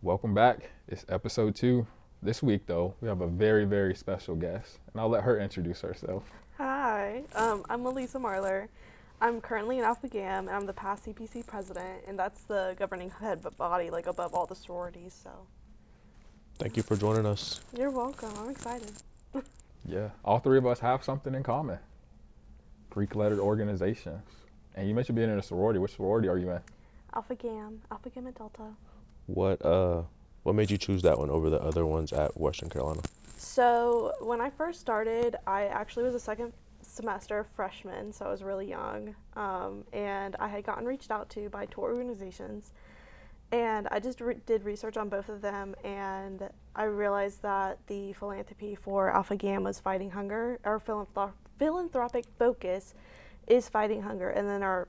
Welcome back. It's episode 2. This week, though, we have a very, very special guest, and I'll let her introduce herself. Hi, I'm Alyssa Marler. I'm currently in Alpha Gam, and I'm the past CPC president, and that's the governing head body, like above all the sororities. So, Thank you for joining us. you're welcome. I'm excited. Yeah, all three of us have something in common. Greek-lettered organizations. And you mentioned being in a sorority. Which sorority are you in? Alpha Gam and Delta. What made you choose that one over the other ones at Western Carolina? So when I first started, I actually was a second semester freshman, so I was really young, and I had gotten reached out to by two organizations, and I just did research on both of them, and I realized that the philanthropy for Alpha Gam was fighting hunger. Our philanthropic focus is fighting hunger, and then our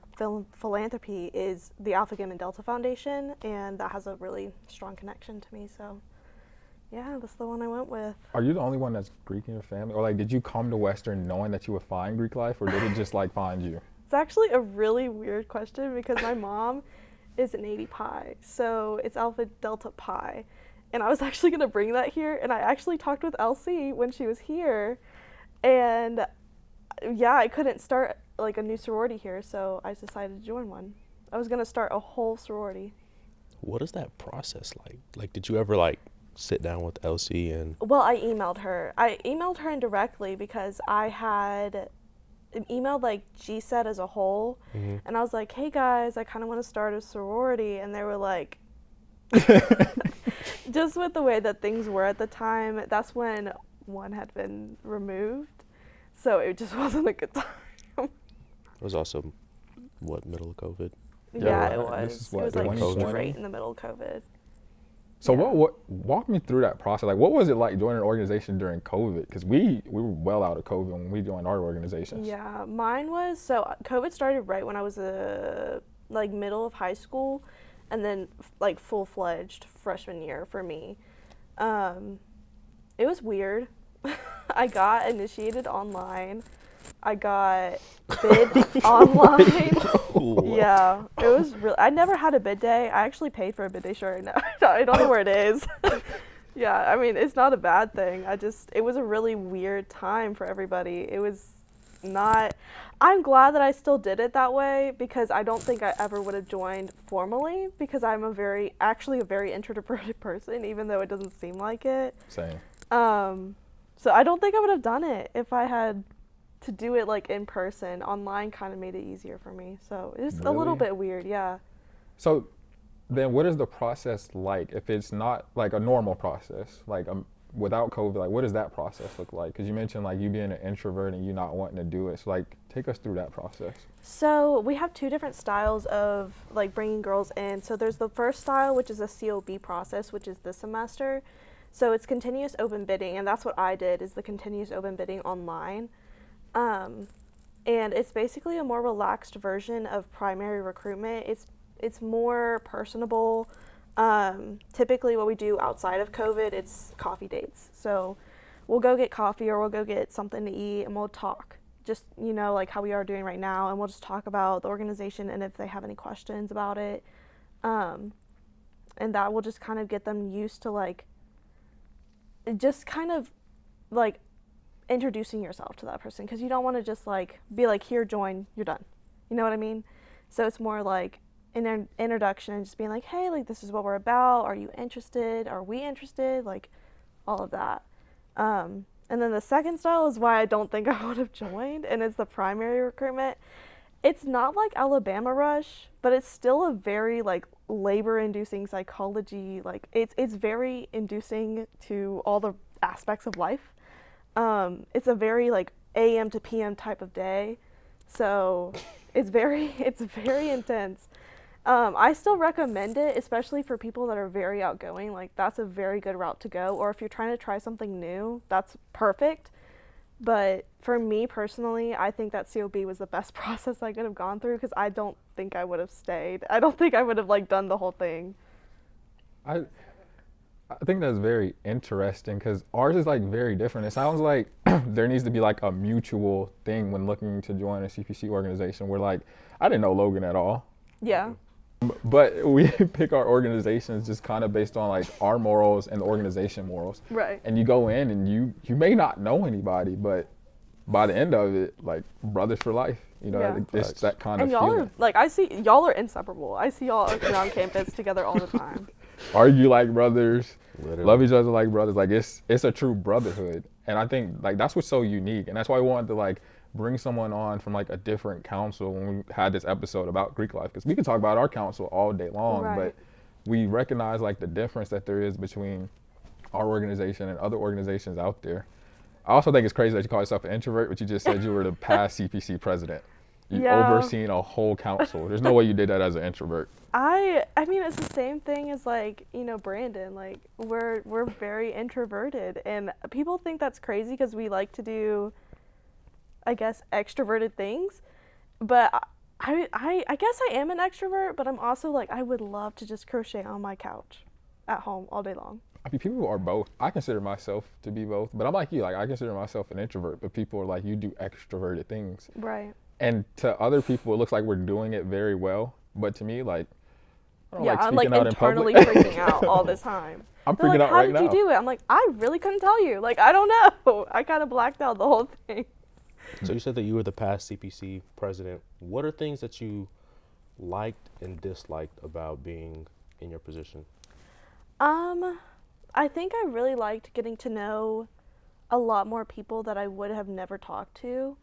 philanthropy is the Alpha Gam and Delta Foundation, and that has a really strong connection to me, so yeah, that's the one I went with. Are you the only one that's Greek in your family? Or did you come to Western knowing that you would find Greek life, or did it just find you? It's actually a really weird question because my mom is an 80 Pi, so it's Alpha Delta Pi. And I was actually going to bring that here, and I actually talked with Elsie when she was here, and yeah, I couldn't start a new sorority here, so I decided to join one. I was going to start a whole sorority. What is that process like? Did you ever sit down with Elsie and... Well, I emailed her. I emailed her indirectly because I had emailed GSET as a whole, and I was like, hey guys, I kind of want to start a sorority, and they were like, just with the way that things were at the time, that's when one had been removed, so it just wasn't a good time. It was also, middle of COVID? Yeah, right. it was. This is It was 2020? straight in the middle of COVID. So Yeah. what walk me through that process. What was it like joining an organization during COVID? Because we were well out of COVID when we joined our organizations. Yeah, mine was, so COVID started right when I was middle of high school, and then full-fledged freshman year for me. It was weird. I got initiated online. I got bid online. Yeah, it was really, I never had a bid day. I actually paid for a bid day shirt. I don't know where it is. Yeah, I mean, it's not a bad thing. It was a really weird time for everybody. It was not, I'm glad that I still did it that way because I don't think I ever would have joined formally because I'm actually a very introverted person, even though it doesn't seem like it. Same. So I don't think I would have done it if I had to do it in person. Online kind of made it easier for me. So it's a little Really? bit weird, yeah. So then what is the process like if it's not a normal process, without COVID? What does that process look like? Because you mentioned you being an introvert and you not wanting to do it. So take us through that process. So we have two different styles of bringing girls in. So there's the first style, which is a COB process, which is this semester. So it's continuous open bidding, and that's what I did, is the continuous open bidding online. And it's basically a more relaxed version of primary recruitment. It's more personable. Typically what we do outside of COVID, it's coffee dates. So we'll go get coffee or we'll go get something to eat and we'll talk. Just, how we are doing right now, and we'll just talk about the organization and if they have any questions about it. And that will just kind of get them used to just kind of introducing yourself to that person, because you don't want to just be here, join, you're done. You know what I mean? So it's more an introduction, just being hey, this is what we're about. Are you interested? Are we interested? All of that. And then the second style is why I don't think I would have joined, and it's the primary recruitment. It's not like Alabama Rush, but it's still a very labor-inducing psychology. It's very inducing to all the aspects of life. It's a very AM to PM type of day, so it's very intense. I still recommend it, especially for people that are very outgoing. That's a very good route to go. Or if you're trying to try something new, that's perfect. But for me personally, I think that COB was the best process I could have gone through, because I don't think I would have stayed. I don't think I would have done the whole thing. I think that's very interesting because ours is very different. It sounds like there needs to be a mutual thing when looking to join a CPC organization where I didn't know Logan at all. Yeah. But we pick our organizations just kind of based on like our morals and the organization morals. Right. And you go in and you may not know anybody, but by the end of it, like brothers for life. You know, Yeah. it's Facts. that kind And of y'all feeling. are like, I see y'all are inseparable. I see y'all around campus together all the time. Argue like brothers, Literally. love each other like brothers. Like it's a true brotherhood. And I think like that's what's so unique. And that's why we wanted to like bring someone on from like a different council when we had this episode about Greek life. Because we could talk about our council all day long, Right. but we recognize like the difference that there is between our organization and other organizations out there. I also think it's crazy that you call yourself an introvert, but you just said you were the past CPC president. You've Yeah. overseen a whole council. There's no way you did that as an introvert. I mean, it's the same thing as like, you know, Brandon. Like we're very introverted, and people think that's crazy because we like to do, I guess, extroverted things. But I guess I am an extrovert, but I'm also like, I would love to just crochet on my couch at home all day long. I mean, people are both. I consider myself to be both, but I'm like you. Like I consider myself an introvert, but people are like, you do extroverted things. Right. And to other people, it looks like we're doing it very well. But to me, like, I don't Yeah, like I'm like speaking out in internally public. freaking out all the time. I'm They're freaking like, out how right did now. you do it? I'm like, I really couldn't tell you. Like, I don't know. I kind of blacked out the whole thing. So you said that you were the past CPC president. What are things that you liked and disliked about being in your position? I think I really liked getting to know a lot more people that I would have never talked to.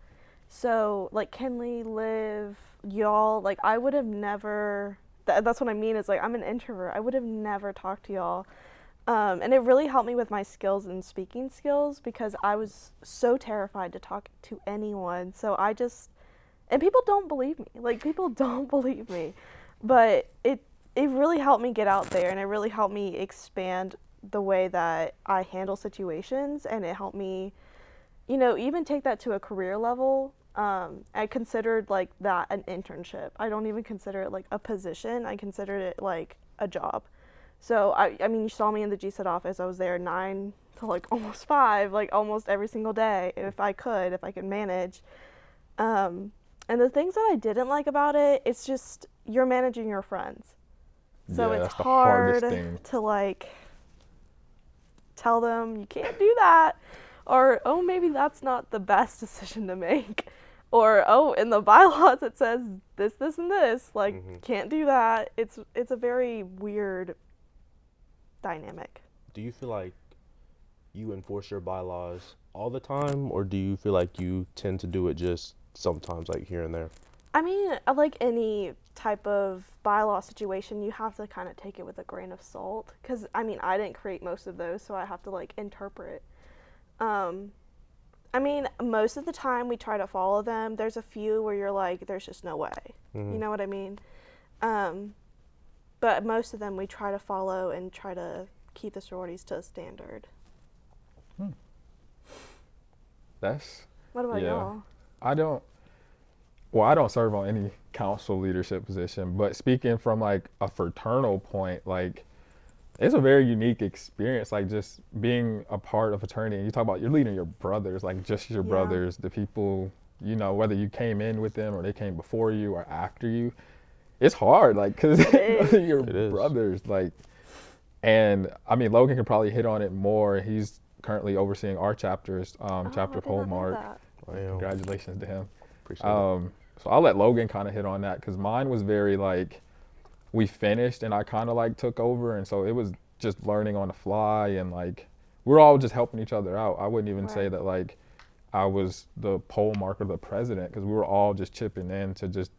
So, like Kenley, Liv, y'all, like I would have never, that's what I mean is like I'm an introvert. I would have never talked to y'all. And it really helped me with my skills and speaking skills because I was so terrified to talk to anyone. So I just, and people don't believe me. Like people don't believe me. But it really helped me get out there, and it really helped me expand the way that I handle situations, and it helped me, you know, even take that to a career level. I considered like that an internship. I don't even consider it like a position. I considered it like a job. So I mean, you saw me in the GSET office. I was there 9 to like almost 5, like almost every single day, if I could manage. And the things that I didn't like about it, it's just you're managing your friends. So Yeah, it's that's the hard hardest thing. to like tell them you can't do that, or oh maybe that's not the best decision to make, or oh in the bylaws it says this and this, like can't do that. It's a very weird dynamic. Do you feel like you enforce your bylaws all the time, or do you feel like you tend to do it just sometimes, like here and there? I mean, like any type of bylaw situation, you have to kind of take it with a grain of salt. Because, I mean, I didn't create most of those, so I have to, like, interpret. I mean, most of the time we try to follow them. There's a few where you're like, there's just no way. You know what I mean? But most of them we try to follow and try to keep the sororities to a standard. That's, What about yeah. y'all? I don't serve on any council leadership position, but speaking from like a fraternal point, like it's a very unique experience, like just being a part of fraternity. And you talk about you're leading your brothers, like just your brothers, the people, you know, whether you came in with them or they came before you or after you. It's hard, like, because your brothers, like, and I mean, Logan can probably hit on it more. He's currently overseeing our chapter's chapter pole mark. Congratulations to him. Appreciate it. So I'll let Logan kind of hit on that because mine was very like, we finished and I kind of like took over. And so it was just learning on the fly and like, we're all just helping each other out. I wouldn't even say that like I was the pole marker, the president, because we were all just chipping in to just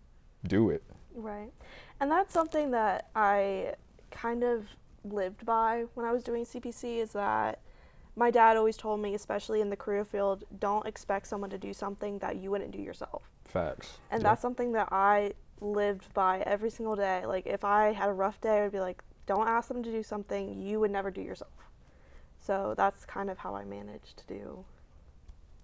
do it. Right. And that's something that I kind of lived by when I was doing CPC is that my dad always told me, especially in the career field, don't expect someone to do something that you wouldn't do yourself. Facts. And that's something that I lived by every single day. Like if I had a rough day, I would be like, don't ask them to do something you would never do yourself. So that's kind of how I managed to do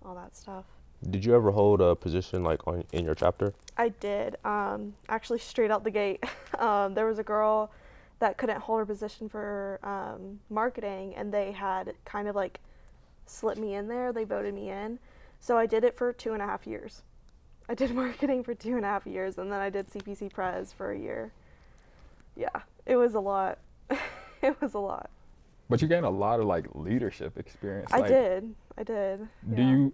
all that stuff. Did you ever hold a position like in your chapter? I did. Actually, straight out the gate, there was a girl that couldn't hold her position for marketing, and they had kind of like slipped me in there. They voted me in. So I did it for 2.5 years. I did marketing for 2.5 years, and then I did CPC Pres for a year. It was a lot. It was a lot. But you gained a lot of like leadership experience. I Like, did. do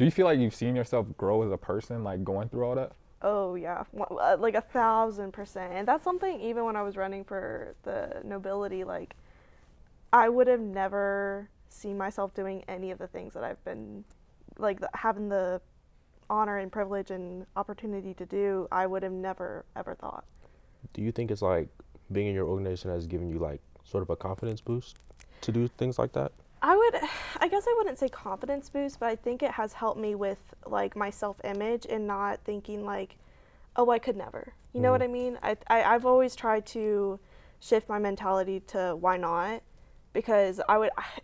you feel like you've seen yourself grow as a person, like going through all that? Oh yeah, like 1,000%. And that's something even when I was running for the nobility, like I would have never seen myself doing any of the things that I've been, like having the honor and privilege and opportunity to do. I would have never ever thought. Do you think it's like being in your organization has given you like sort of a confidence boost to do things like that? I guess I wouldn't say confidence boost, but I think it has helped me with like my self-image and not thinking like, oh, I could never. You know what I mean? I've always tried to shift my mentality to why not, because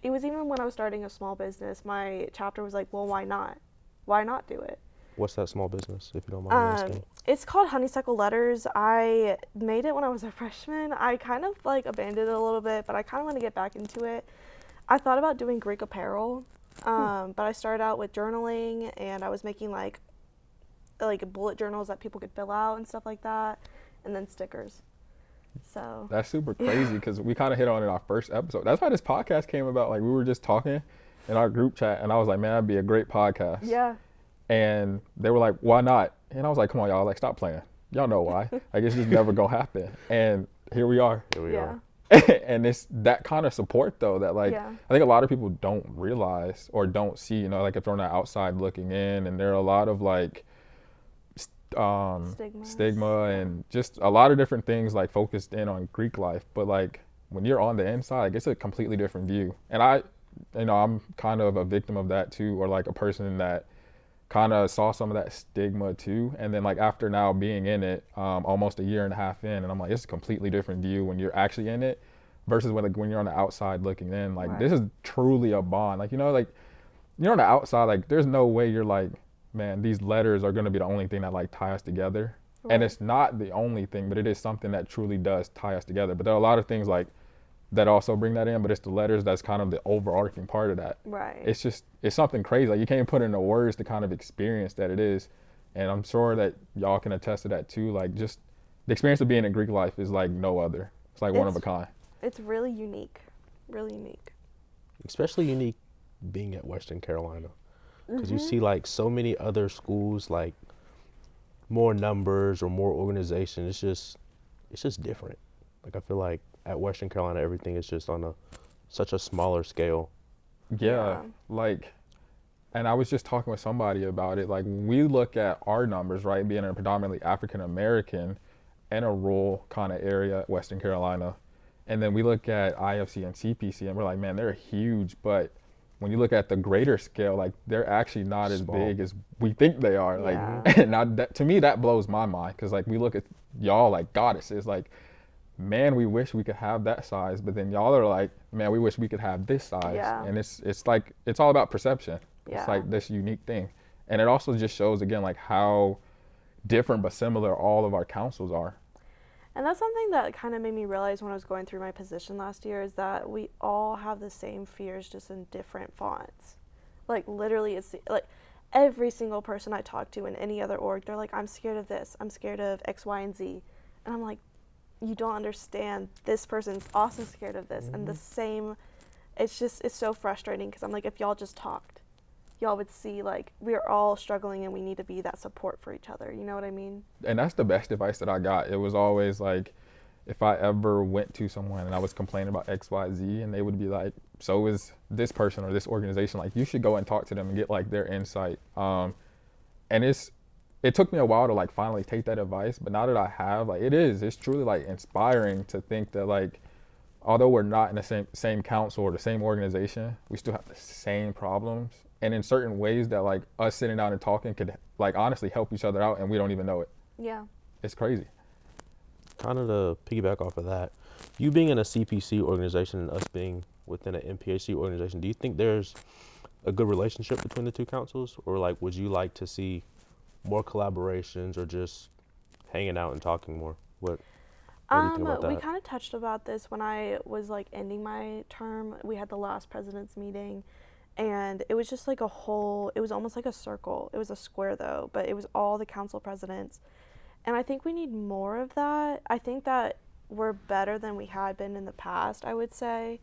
it was even when I was starting a small business, my chapter was like, well, why not? Why not do it? What's that small business, if you don't mind asking? It's called Honeysuckle Letters. I made it when I was a freshman. I kind of like abandoned it a little bit, but I kind of want to get back into it. I thought about doing Greek apparel, but I started out with journaling, and I was making like bullet journals that people could fill out and stuff like that, and then stickers. So That's super crazy because we kind of hit on it in our first episode. That's why this podcast came about. Like we were just talking in our group chat, and I was like, man, that'd be a great podcast. yeah, And they were like, why not? And I was like, come on, y'all, like stop playing. Y'all know why. Like it's just never gonna happen. And here we are. Here we yeah, are. And it's that kind of support though that like Yeah. I think a lot of people don't realize or don't see, you know, like if they're on the outside looking in, and there are a lot of like stigma and just a lot of different things like focused in on Greek life, but like when you're on the inside, like, it's a completely different view. And I'm kind of a victim of that too, or like a person that kind of saw some of that stigma too. And then like after now being in it almost a year and a half in, and I'm like, it's a completely different view when you're actually in it versus when you're on the outside looking in. Like Right. This is truly a bond. Like, you know, like you're on the outside, like there's no way you're like, man, these letters are going to be the only thing that like tie us together. Right. And it's not the only thing, but it is something that truly does tie us together. But there are a lot of things like that also bring that in, but it's the letters that's kind of the overarching part of that. right. It's something crazy. Like you can't put into words the kind of experience that it is. And I'm sure that y'all can attest to that too. Like just the experience of being in Greek life is like no other. It's like one of a kind. It's really unique, really unique. Especially unique being at Western Carolina, because you see like so many other schools, like more numbers or more organization. It's just different. Like I feel like at Western Carolina, everything is just on such a smaller scale. Yeah, like, and I was just talking with somebody about it. Like, when we look at our numbers, right, being a predominantly African American in a rural kind of area, Western Carolina, and then we look at IFC and CPC, and we're like, man, they're huge. But when you look at the greater scale, like, they're actually not as Small. big as we think they are. Yeah. Like, and now to me, that blows my mind because, like, we look at y'all like goddesses, like, man, we wish we could have that size, but then y'all are like, man, we wish we could have this size. Yeah. And it's like, it's all about perception. Yeah. It's like this unique thing. And it also just shows again, like how different but similar all of our councils are. And that's something that kind of made me realize when I was going through my position last year, is that we all have the same fears, just in different fonts. Like literally, it's like every single person I talk to in any other org, they're like, I'm scared of this, I'm scared of X, Y, and Z. And I'm like, you don't understand, this person's also scared of this. And the same, it's so frustrating, because I'm like, if y'all just talked, y'all would see like we're all struggling and we need to be that support for each other. You know what I mean? And that's the best advice that I got. It was always like, if I ever went to someone and I was complaining about X, Y, Z, and they would be like, so is this person or this organization, like you should go and talk to them and get like their insight. And it took me a while to like finally take that advice, but now that I have, like it's truly like inspiring to think that like, although we're not in the same council or the same organization, we still have the same problems. And in certain ways that like us sitting down and talking could like honestly help each other out, and we don't even know it. Yeah. It's crazy. Kind of to piggyback off of that, you being in a CPC organization and us being within an MPHC organization, do you think there's a good relationship between the two councils, or like would you like to see more collaborations or just hanging out and talking more? What do you think about that? We kind of touched about this when I was like ending my term. We had the last president's meeting, and it was just like it was almost like a circle. It was a square though, but it was all the council presidents. And I think we need more of that. I think that we're better than we had been in the past, I would say,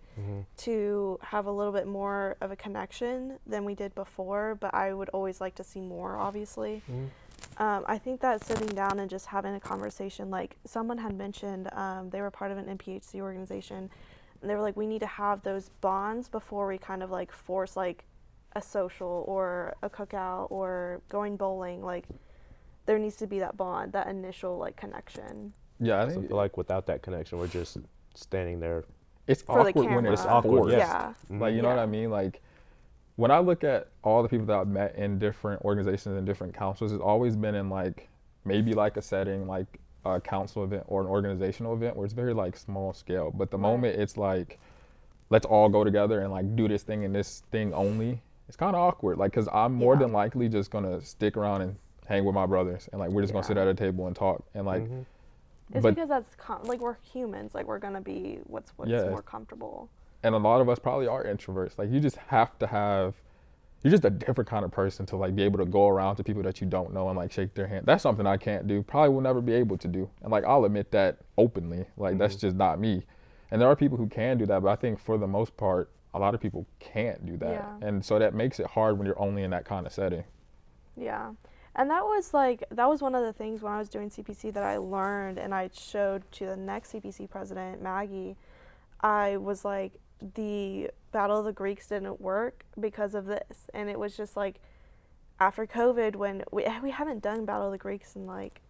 to have a little bit more of a connection than we did before, but I would always like to see more, obviously. I think that sitting down and just having a conversation, like someone had mentioned, they were part of an NPHC organization, and they were like, we need to have those bonds before we kind of like force like a social or a cookout or going bowling. Like there needs to be that bond, that initial like connection. Yeah, I So I think feel like without that connection, we're just standing there. it's For the awkward when camera. it's It's awkward, forced. yes. Yeah. Like, you know what Yeah. I mean? Like, when I look at all the people that I've met in different organizations and different councils, it's always been in like maybe like a setting like a council event or an organizational event where it's very like small scale. But the Right. moment it's like, let's all go together and like do this thing and this thing only, it's kind of awkward. Like, cause I'm more Yeah. than likely just gonna stick around and hang with my brothers and like we're just gonna sit Yeah. at a table and talk and like. It's But because that's like we're humans. Like we're gonna be what's Yeah. more comfortable. and a lot of us probably are introverts. Like you just have to have, you're just a different kind of person to like be able to go around to people that you don't know and like shake their hand. That's something I can't do. Probably will never be able to do. And like I'll admit that openly. Like that's just not me. And there are people who can do that, but I think for the most part, a lot of people can't do that. Yeah. And so that makes it hard when you're only in that kind of setting. Yeah. And that was one of the things when I was doing CPC that I learned and I showed to the next CPC president, Maggie. I was like, the Battle of the Greeks didn't work because of this. And it was just like after COVID when we haven't done Battle of the Greeks in like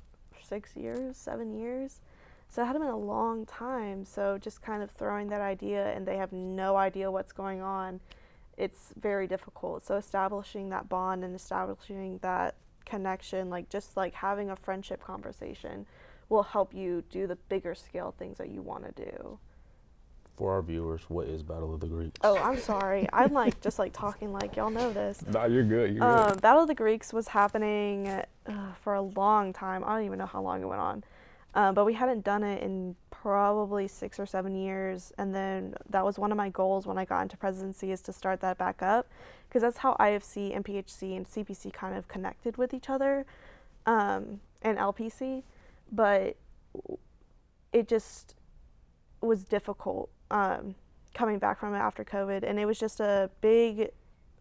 6 years, 7 years. So it had been a long time. So just kind of throwing that idea and they have no idea what's going on. It's very difficult. So establishing that bond and establishing that connection, like just like having a friendship conversation will help you do the bigger scale things that you want to do. For our viewers, what is Battle of the Greeks? Oh, I'm sorry. I'm like just like talking like y'all know this. Nah, you're good. You're good. Battle of the Greeks was happening for a long time. I don't even know how long it went on. But we hadn't done it in probably 6 or 7 years. And then that was one of my goals when I got into presidency is to start that back up. Because that's how IFC, MPHC, and CPC kind of connected with each other, and LPC. But it just was difficult coming back from it after COVID. And it was just a big,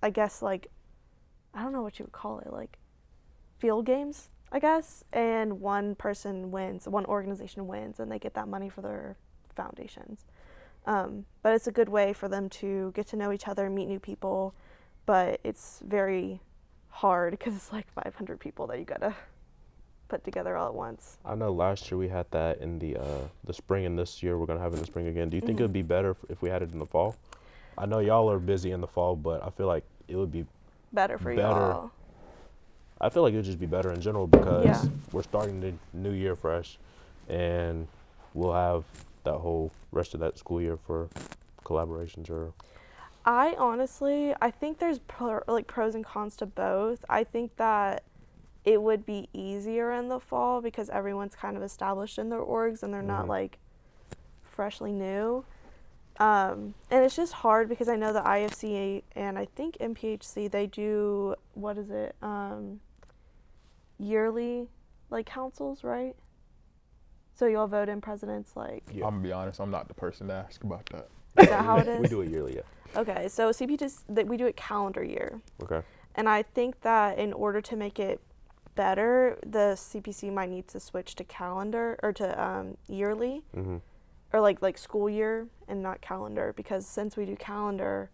I guess, like, I don't know what you would call it, like field games, I guess. And one person wins, one organization wins, and they get that money for their foundations. But it's a good way for them to get to know each other, meet new people. But it's very hard because it's like 500 people that you gotta put together all at once. I know last year we had that in the spring, and this year we're gonna have it in the spring again. Do you think it would be better if we had it in the fall? I know y'all are busy in the fall, but I feel like it would be Better for Better. y'all. I feel like it would just be better in general because Yeah. we're starting the new year fresh, and we'll have that whole rest of that school year for collaborations or. I think there's pros and cons to both. I think that it would be easier in the fall because everyone's kind of established in their orgs and they're not like freshly new. And it's just hard because I know the IFC and I think MPHC, they do, what is it, yearly like councils, right? So y'all vote in presidents like, Yeah. I'm gonna be honest, I'm not the person to ask about that. is that how it is? We do it yearly, yeah. Okay, so we do it calendar year. Okay. And I think that in order to make it better, the CPC might need to switch to calendar or to yearly or like school year and not calendar, because since we do calendar,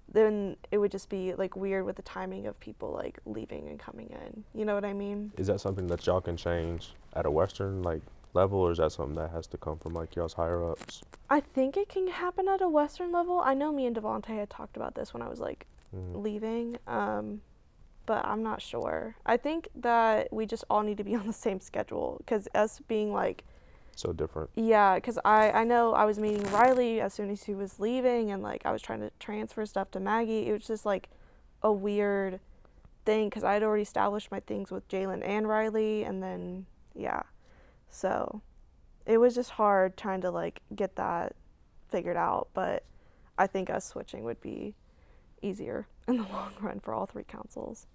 then it would just be like weird with the timing of people like leaving and coming in. You know what I mean? Is that something that y'all can change at a Western like level, or is that something that has to come from like y'all's higher ups? I think it can happen at a Western level. I know me and Devontae had talked about this when I was like leaving, but I'm not sure. I think that we just all need to be on the same schedule because us being like, So different. yeah, because I know I was meeting Riley as soon as he was leaving and like I was trying to transfer stuff to Maggie. It was just like a weird thing because I had already established my things with Jalen and Riley, and then yeah, so it was just hard trying to like get that figured out, but I think us switching would be easier in the long run for all three councils.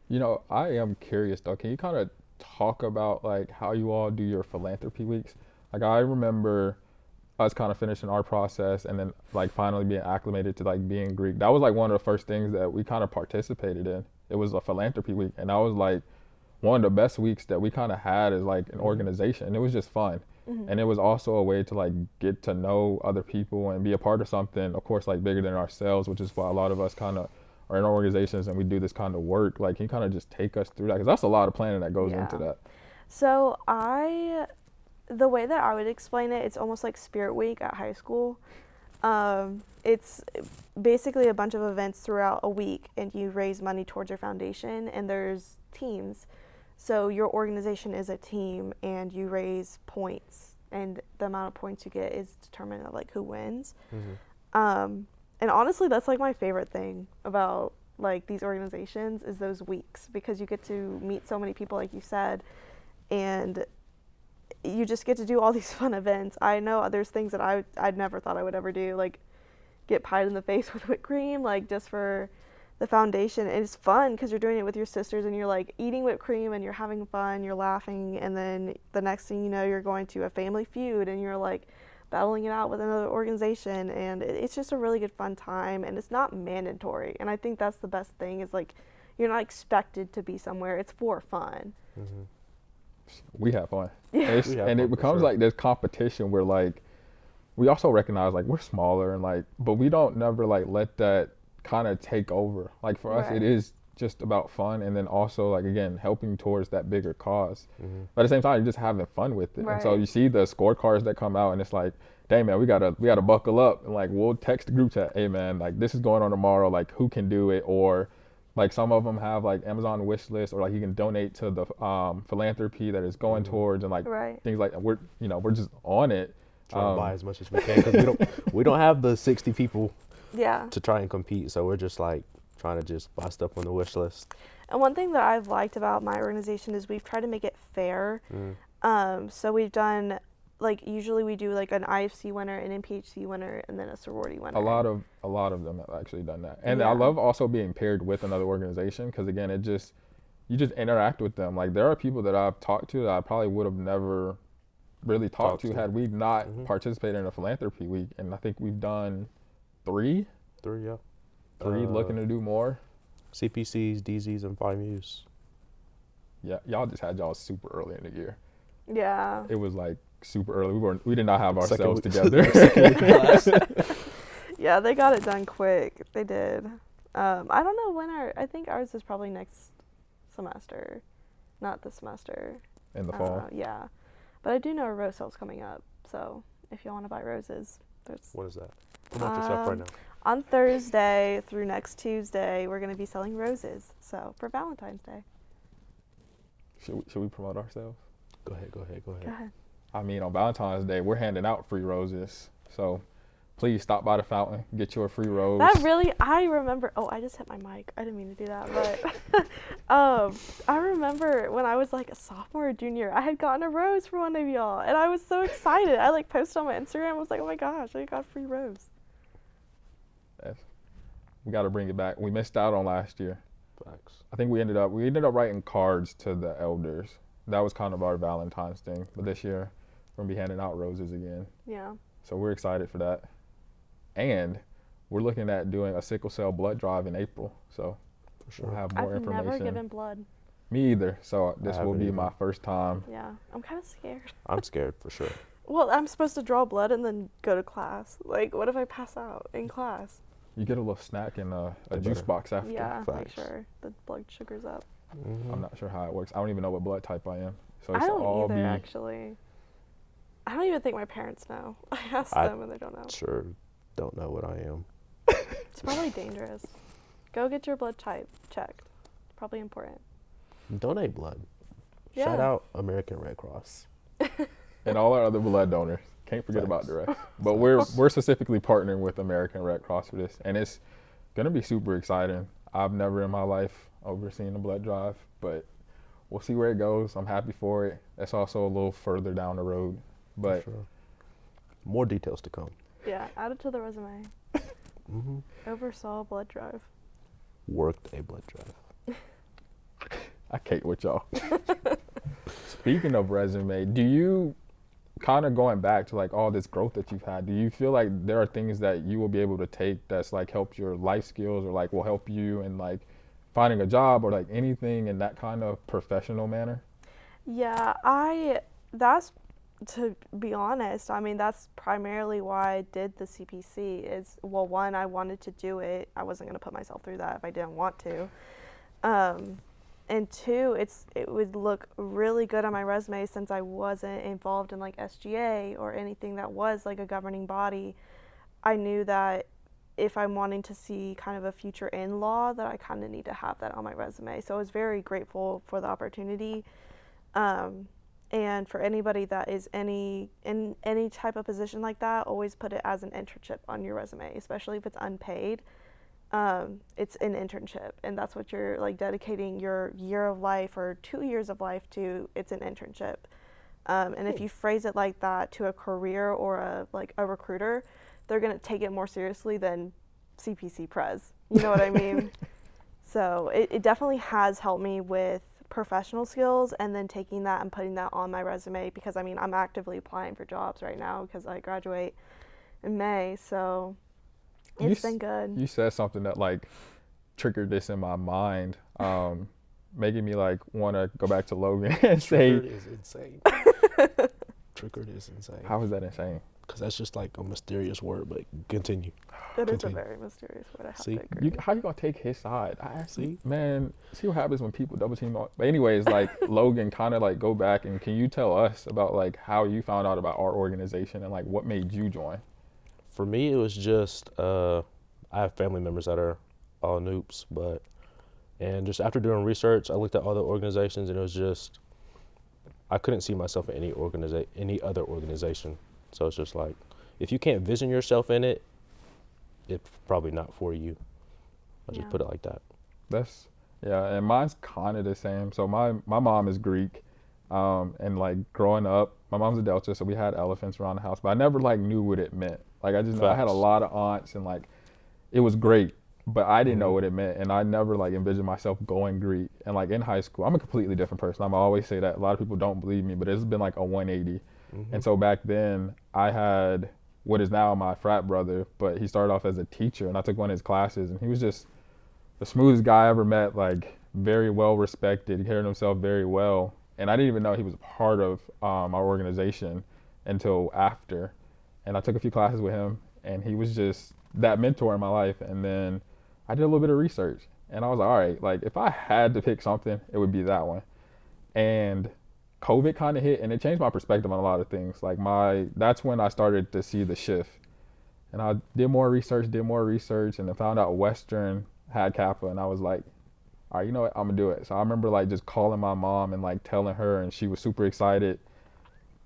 You know, I am curious though. Can you kind of talk about like how you all do your philanthropy weeks? Like I remember us kind of finishing our process and then like finally being acclimated to like being Greek. That was like one of the first things that we kind of participated in. It was a philanthropy week, and that was like one of the best weeks that we kind of had as like an organization. And it was just fun. And it was also a way to like get to know other people and be a part of something, of course, like bigger than ourselves, which is why a lot of us kind of are in organizations and we do this kind of work. Like, can you kind of just take us through that? Because that's a lot of planning that goes into that. So the way that I would explain it, it's almost like Spirit Week at high school. It's basically a bunch of events throughout a week, and you raise money towards your foundation, and there's teams. So your organization is a team, and you raise points, and the amount of points you get is determined of like who wins. And honestly, that's like my favorite thing about like these organizations is those weeks, because you get to meet so many people, like you said, and you just get to do all these fun events. I know there's things that I'd never thought I would ever do, like get pied in the face with whipped cream, like just for the foundation. And it's fun because you're doing it with your sisters, and you're like eating whipped cream and you're having fun, you're laughing, and then the next thing you know, you're going to a family feud and you're like battling it out with another organization, and it's just a really good fun time, and it's not mandatory. And I think that's the best thing, is like you're not expected to be somewhere, it's for fun. We have fun. Yeah. And it becomes like this competition where like we also recognize like we're smaller and like, but we don't never like let that kind of take over. Like for us, it is just about fun, and then also like again helping towards that bigger cause. But at the same time, you're just having fun with it. And so you see the scorecards that come out, and it's like, dang man, we gotta buckle up, and like we'll text the group chat, hey man, like this is going on tomorrow, like who can do it, or like some of them have like Amazon wish list, or like you can donate to the philanthropy that is going towards, and like things like that. We're just on it, trying to buy as much as we can, because we don't have the 60 people to try and compete, so we're just like trying to just buy stuff on the wish list. And one thing that I've liked about my organization is we've tried to make it fair. So we've done, like, usually we do like an IFC winner, an MPHC winner, and then a sorority winner. A lot of them have actually done that. And I love also being paired with another organization, because again, you just interact with them. Like there are people that I've talked to that I probably would have never really talked to had we not participated in a philanthropy week. And I think we've done three, looking to do more. CPCs, DZs, and 5Us. Yeah, y'all just had y'all super early in the year. Yeah. It was like super early. We did not have ourselves together. Yeah, they got it done quick. They did. I don't know when I think ours is probably next semester, not this semester. In the fall. Yeah, but I do know a rose sale's coming up, so if you want to buy roses, there's. What is that? Promote yourself right now. On Thursday through next Tuesday, we're going to be selling roses. So for Valentine's Day. Should we promote ourselves? Go ahead. I mean, on Valentine's Day, we're handing out free roses. So please stop by the fountain, get you a free rose. I remember, I just hit my mic. I didn't mean to do that, but I remember when I was like a sophomore or junior, I had gotten a rose for one of y'all, and I was so excited. I like posted on my Instagram, I was like, oh my gosh, I got a free rose. We got to bring it back. We missed out on last year. Facts. I think we ended up writing cards to the elders. That was kind of our Valentine's thing. But this year, we're going to be handing out roses again. Yeah. So we're excited for that. And we're looking at doing a sickle cell blood drive in April. So for sure, we'll have more information. I've never given blood. Me either. So this will be my first time. Yeah. I'm kind of scared. I'm scared for sure. Well, I'm supposed to draw blood and then go to class. Like, what if I pass out in class? You get a little snack and a juice box after. Yeah, make sure the blood sugar's up. I'm not sure how it works. I don't even know what blood type I am. So I don't either, actually. I don't even think my parents know. I asked them and they don't know. Sure don't know what I am. It's probably dangerous. Go get your blood type checked. Probably important. Donate blood. Yeah. Shout out American Red Cross. And all our other blood donors. Can't forget about the rest. But we're specifically partnering with American Red Cross for this, and it's gonna be super exciting. I've never in my life overseen a blood drive, but we'll see where it goes. I'm happy for it. That's also a little further down the road, but more details to come. Yeah, add it to the resume. Oversaw a blood drive. Worked a blood drive. I can't with y'all. Speaking of resume, do you kind of going back to like all this growth that you've had, do you feel like there are things that you will be able to take that's like helped your life skills or like will help you in like finding a job or like anything in that kind of professional manner? Yeah, that's, to be honest, I mean, that's primarily why I did the CPC. Is, well, one, I wanted to do it. I wasn't going to put myself through that if I didn't want to. And two, it would look really good on my resume since I wasn't involved in like SGA or anything that was like a governing body. I knew that if I'm wanting to see kind of a future in law, that I kind of need to have that on my resume. So I was very grateful for the opportunity. And for anybody that is in any type of position like that, always put it as an internship on your resume, especially if it's unpaid. It's an internship, and that's what you're like dedicating your year of life or 2 years of life to. It's an internship. And if you phrase it like that to a career or a recruiter, they're gonna take it more seriously than CPC Prez. You know what I mean? So it definitely has helped me with professional skills, and then taking that and putting that on my resume, because I mean I'm actively applying for jobs right now because I graduate in May, so it's been good. You said something that like triggered this in my mind, making me like want to go back to Logan and say Triggered is insane. Triggered is insane. How is that insane? Because that's just like a mysterious word, but continue. It is a Continue. very mysterious word. I have See, to agree. How you gonna take his side? See? Man, see what happens when people double team. But anyways, like Logan, kind of like go back and can you tell us about like how you found out about our organization and like what made you join? For me, it was just I have family members that are all noobs, and just after doing research, I looked at other organizations, and it was just I couldn't see myself in any other organization. So it's just like, if you can't vision yourself in it, it's probably not for you. I'll just put it like that. And mine's kind of the same. So my mom is Greek, and like growing up, my mom's a Delta, so we had elephants around the house, but I never like knew what it meant. Like I just know I had a lot of aunts, and like it was great, but I didn't know what it meant, and I never like envisioned myself going Greek. And like in high school, I'm a completely different person. I'm always say that. A lot of people don't believe me, but it's been like a 180. And so back then, I had what is now my frat brother, but he started off as a teacher, and I took one of his classes, and he was just the smoothest guy I ever met, like very well respected. He carried himself very well, and I didn't even know he was a part of our organization until after. And I took a few classes with him, and he was just that mentor in my life. And then I did a little bit of research, and I was like, all right, like if I had to pick something, it would be that one. And COVID kind of hit, and it changed my perspective on a lot of things. Like that's when I started to see the shift, and I did more research, and then found out Western had Kappa, and I was like, all right, you know what, I'm gonna do it. So I remember like just calling my mom and like telling her, and she was super excited.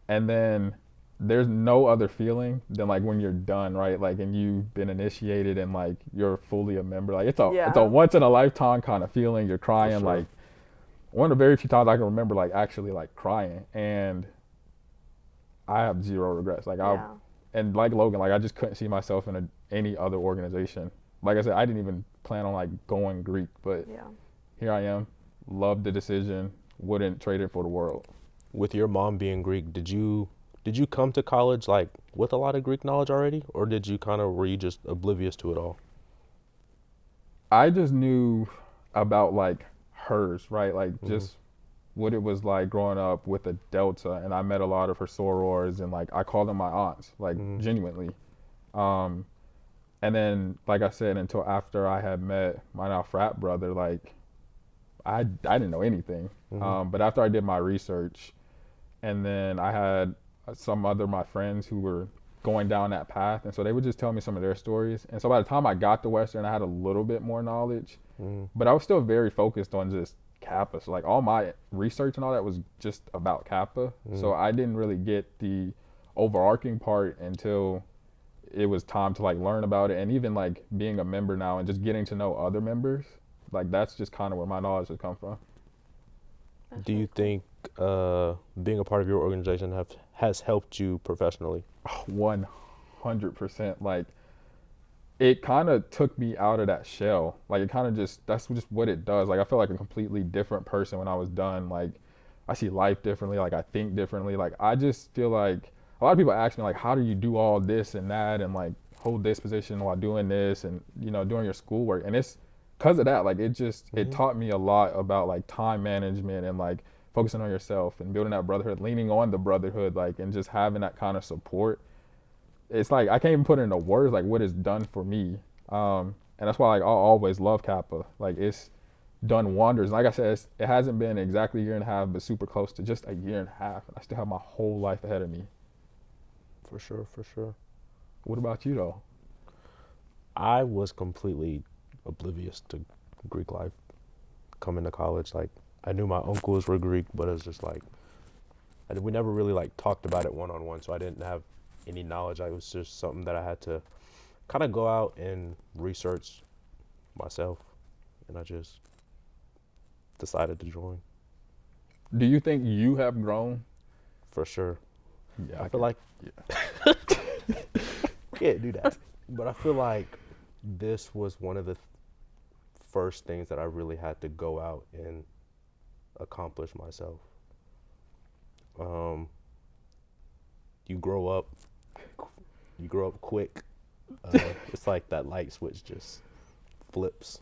And then there's no other feeling than like when you're done, right? Like, and you've been initiated and like you're fully a member. Like it's a once in a lifetime kind of feeling. You're crying, like one of the very few times I can remember like actually like crying, and I have zero regrets. Like and like Logan, like I just couldn't see myself in any other organization. Like I said, I didn't even plan on like going Greek, but here I am. Loved the decision. Wouldn't trade it for the world. With your mom being Greek, did you come to college like with a lot of Greek knowledge already, or were you just oblivious to it all? I just knew about like hers, right? Like just what it was like growing up with a Delta, and I met a lot of her sorors, and like I called them my aunts, like genuinely. And then, like I said, until after I had met my now frat brother, like I didn't know anything. But after I did my research, and then I had some other my friends who were going down that path, and so they would just tell me some of their stories. And so by the time I got to Western, I had a little bit more knowledge, but I was still very focused on just Kappa. So like all my research and all that was just about Kappa. So I didn't really get the overarching part until it was time to like learn about it, and even like being a member now and just getting to know other members. Like that's just kind of where my knowledge has come from. Do you think being a part of your organization has helped you professionally? 100%. Like it kind of took me out of that shell. Like it kind of that's just what it does. Like I feel like a completely different person when I was done. Like I see life differently. Like I think differently. Like I just feel like a lot of people ask me like, how do you do all this and that and like hold this position while doing this and doing your schoolwork? And it's because of that, like it taught me a lot about like time management and like focusing on yourself and building that brotherhood, leaning on the brotherhood, like, and just having that kind of support. It's like I can't even put it into words like what it's done for me. And that's why like I'll always love Kappa. Like it's done wonders. Like I said, it hasn't been exactly a year and a half, but super close to just a year and a half. And I still have my whole life ahead of me. For sure, for sure. What about you though? I was completely oblivious to Greek life coming to college. Like I knew my uncles were Greek, but it was just like we never really like talked about it one-on-one, so I didn't have any knowledge. It was just something that I had to kind of go out and research myself, and I just decided to join. Do you think you have grown? For sure. Yeah, I feel like can't do that. But I feel like this was one of the first things that I really had to go out and accomplish myself. You grow up quick. It's like that light switch just flips.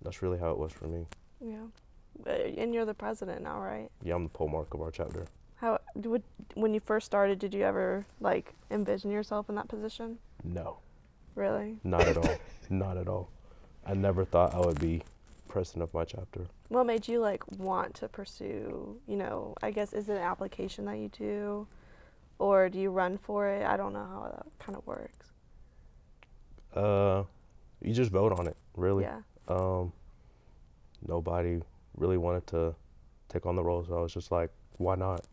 That's really how it was for me. Yeah. And you're the president now, right? Yeah, I'm the pole mark of our chapter. When you first started, did you ever like envision yourself in that position? No. Really? Not at all. Not at all. I never thought I would be president of my chapter. What made you like want to pursue, I guess, is it an application that you do or do you run for it? I don't know how that kind of works. You just vote on it, really. Yeah. Nobody really wanted to take on the role, so I was just like, why not?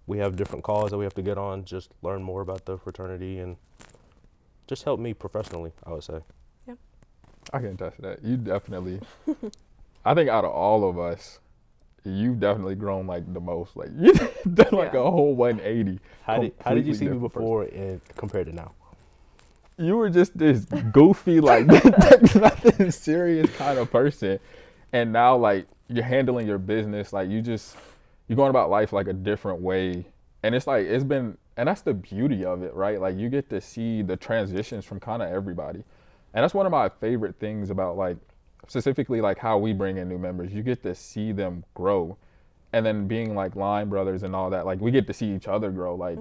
We have different calls that we have to get on, just learn more about the fraternity and just help me professionally, I would say. Yeah. I can attest to that. You definitely, I think out of all of us, you've definitely grown like the most. Like you've done like a whole 180. How did you see me before and compared to now? You were just this goofy, like nothing serious kind of person, and now like you're handling your business, like you're going about life like a different way, and it's like and that's the beauty of it, right? Like you get to see the transitions from kind of everybody, and that's one of my favorite things about like specifically like how we bring in new members. You get to see them grow, and then being like line brothers and all that, like we get to see each other grow. Like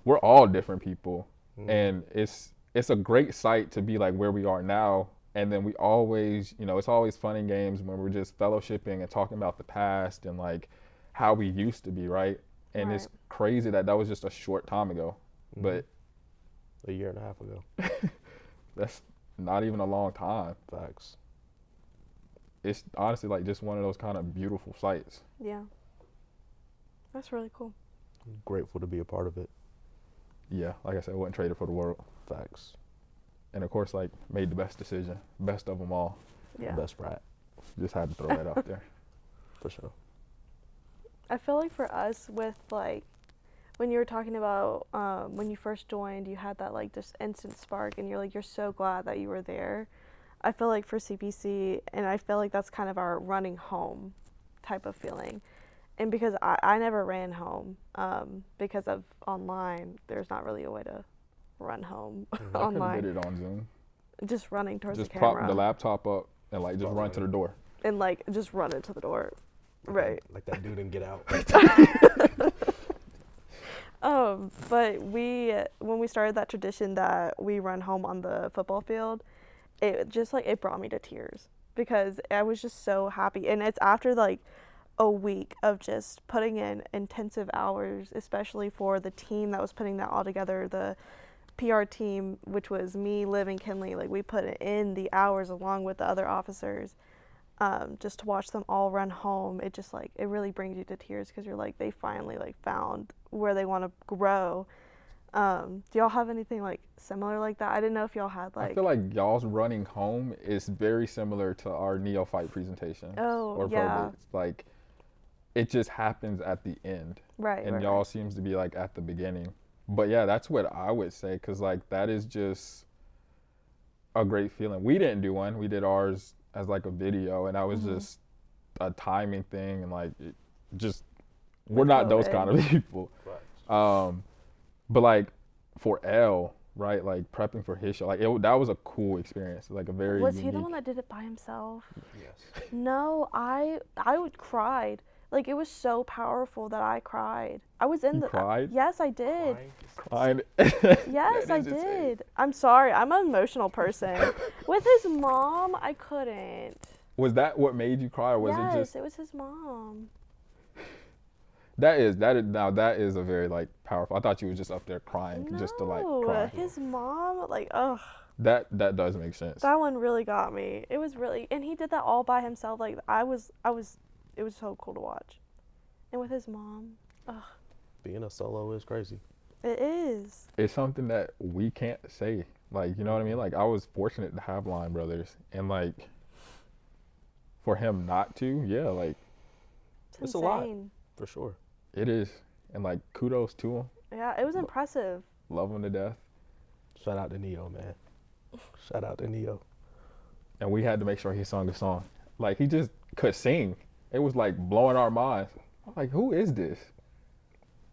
we're all different people, and it's a great sight to be like where we are now. And then we always, it's always fun and games when we're just fellowshipping and talking about the past and like how we used to be, right? And it's crazy that was just a short time ago, but a year and a half ago. That's not even a long time. Facts. It's honestly like just one of those kind of beautiful sights. Yeah. That's really cool. I'm grateful to be a part of it. Yeah, like I said, I wouldn't trade it for the world. Facts. And of course, like made the best decision, best of them all. Yeah. Best brat. Just had to throw that out there. For sure. I feel like for us with like, when you were talking about when you first joined, you had that like just instant spark and you're so glad that you were there. I feel like for CPC, and I feel like that's kind of our running home type of feeling. And because I never ran home because of online, there's not really a way to run home online. I could have did it on Zoom. Just running towards the Just camera. prop the laptop up and like just run to the door. And like just run into the door. Right. Like that dude didn't get out. But when we started that tradition that we run home on the football field, it just like it brought me to tears because I was just so happy. And it's after like a week of just putting in intensive hours, especially for the team that was putting that all together, the PR team, which was me, Liv, and Kinley. Like we put in the hours along with the other officers, just to watch them all run home. It just like it really brings you to tears because you're like they finally like found where they want to grow. Do y'all have anything like similar like that? I didn't know if y'all had like. I feel like y'all's running home is very similar to our neophyte presentation. Oh, yeah. It's like it just happens at the end. Right. And right, y'all seems to be like at the beginning. But yeah, that's what I would say because like that is just a great feeling. We didn't do one. We did ours as like a video, and that was just a timing thing, and like it just we're not those kind of people. But like for L, right? Like prepping for his show, like that was a cool experience. Like a very Was he unique. the one that did it by himself? Yes. No, I would cried. Like it was so powerful that I cried. I was in You the cried? Yes, I did. Crying. Yes, I did. I'm sorry. I'm an emotional person. With his mom, I couldn't. Was that what made you cry, or was Yes, it just? it was his mom. That is now that is a very like powerful. I thought you were just up there crying just to like cry. His mom, like, ugh. That does make sense. That one really got me. It was really, and he did that all by himself. Like it was so cool to watch. And with his mom, ugh, Being a solo is crazy. it is. It's something that we can't say. Like, you know what I mean? Like I was fortunate to have line brothers, and like for him not to, yeah, like It's a insane. lot. For sure. it is. And like kudos to him. Yeah, it was impressive. Love him to death. Shout out to Neo, man. Shout out to Neo. And we had to make sure he sung the song. Like he just could sing. It was like blowing our minds. I'm like, who is this?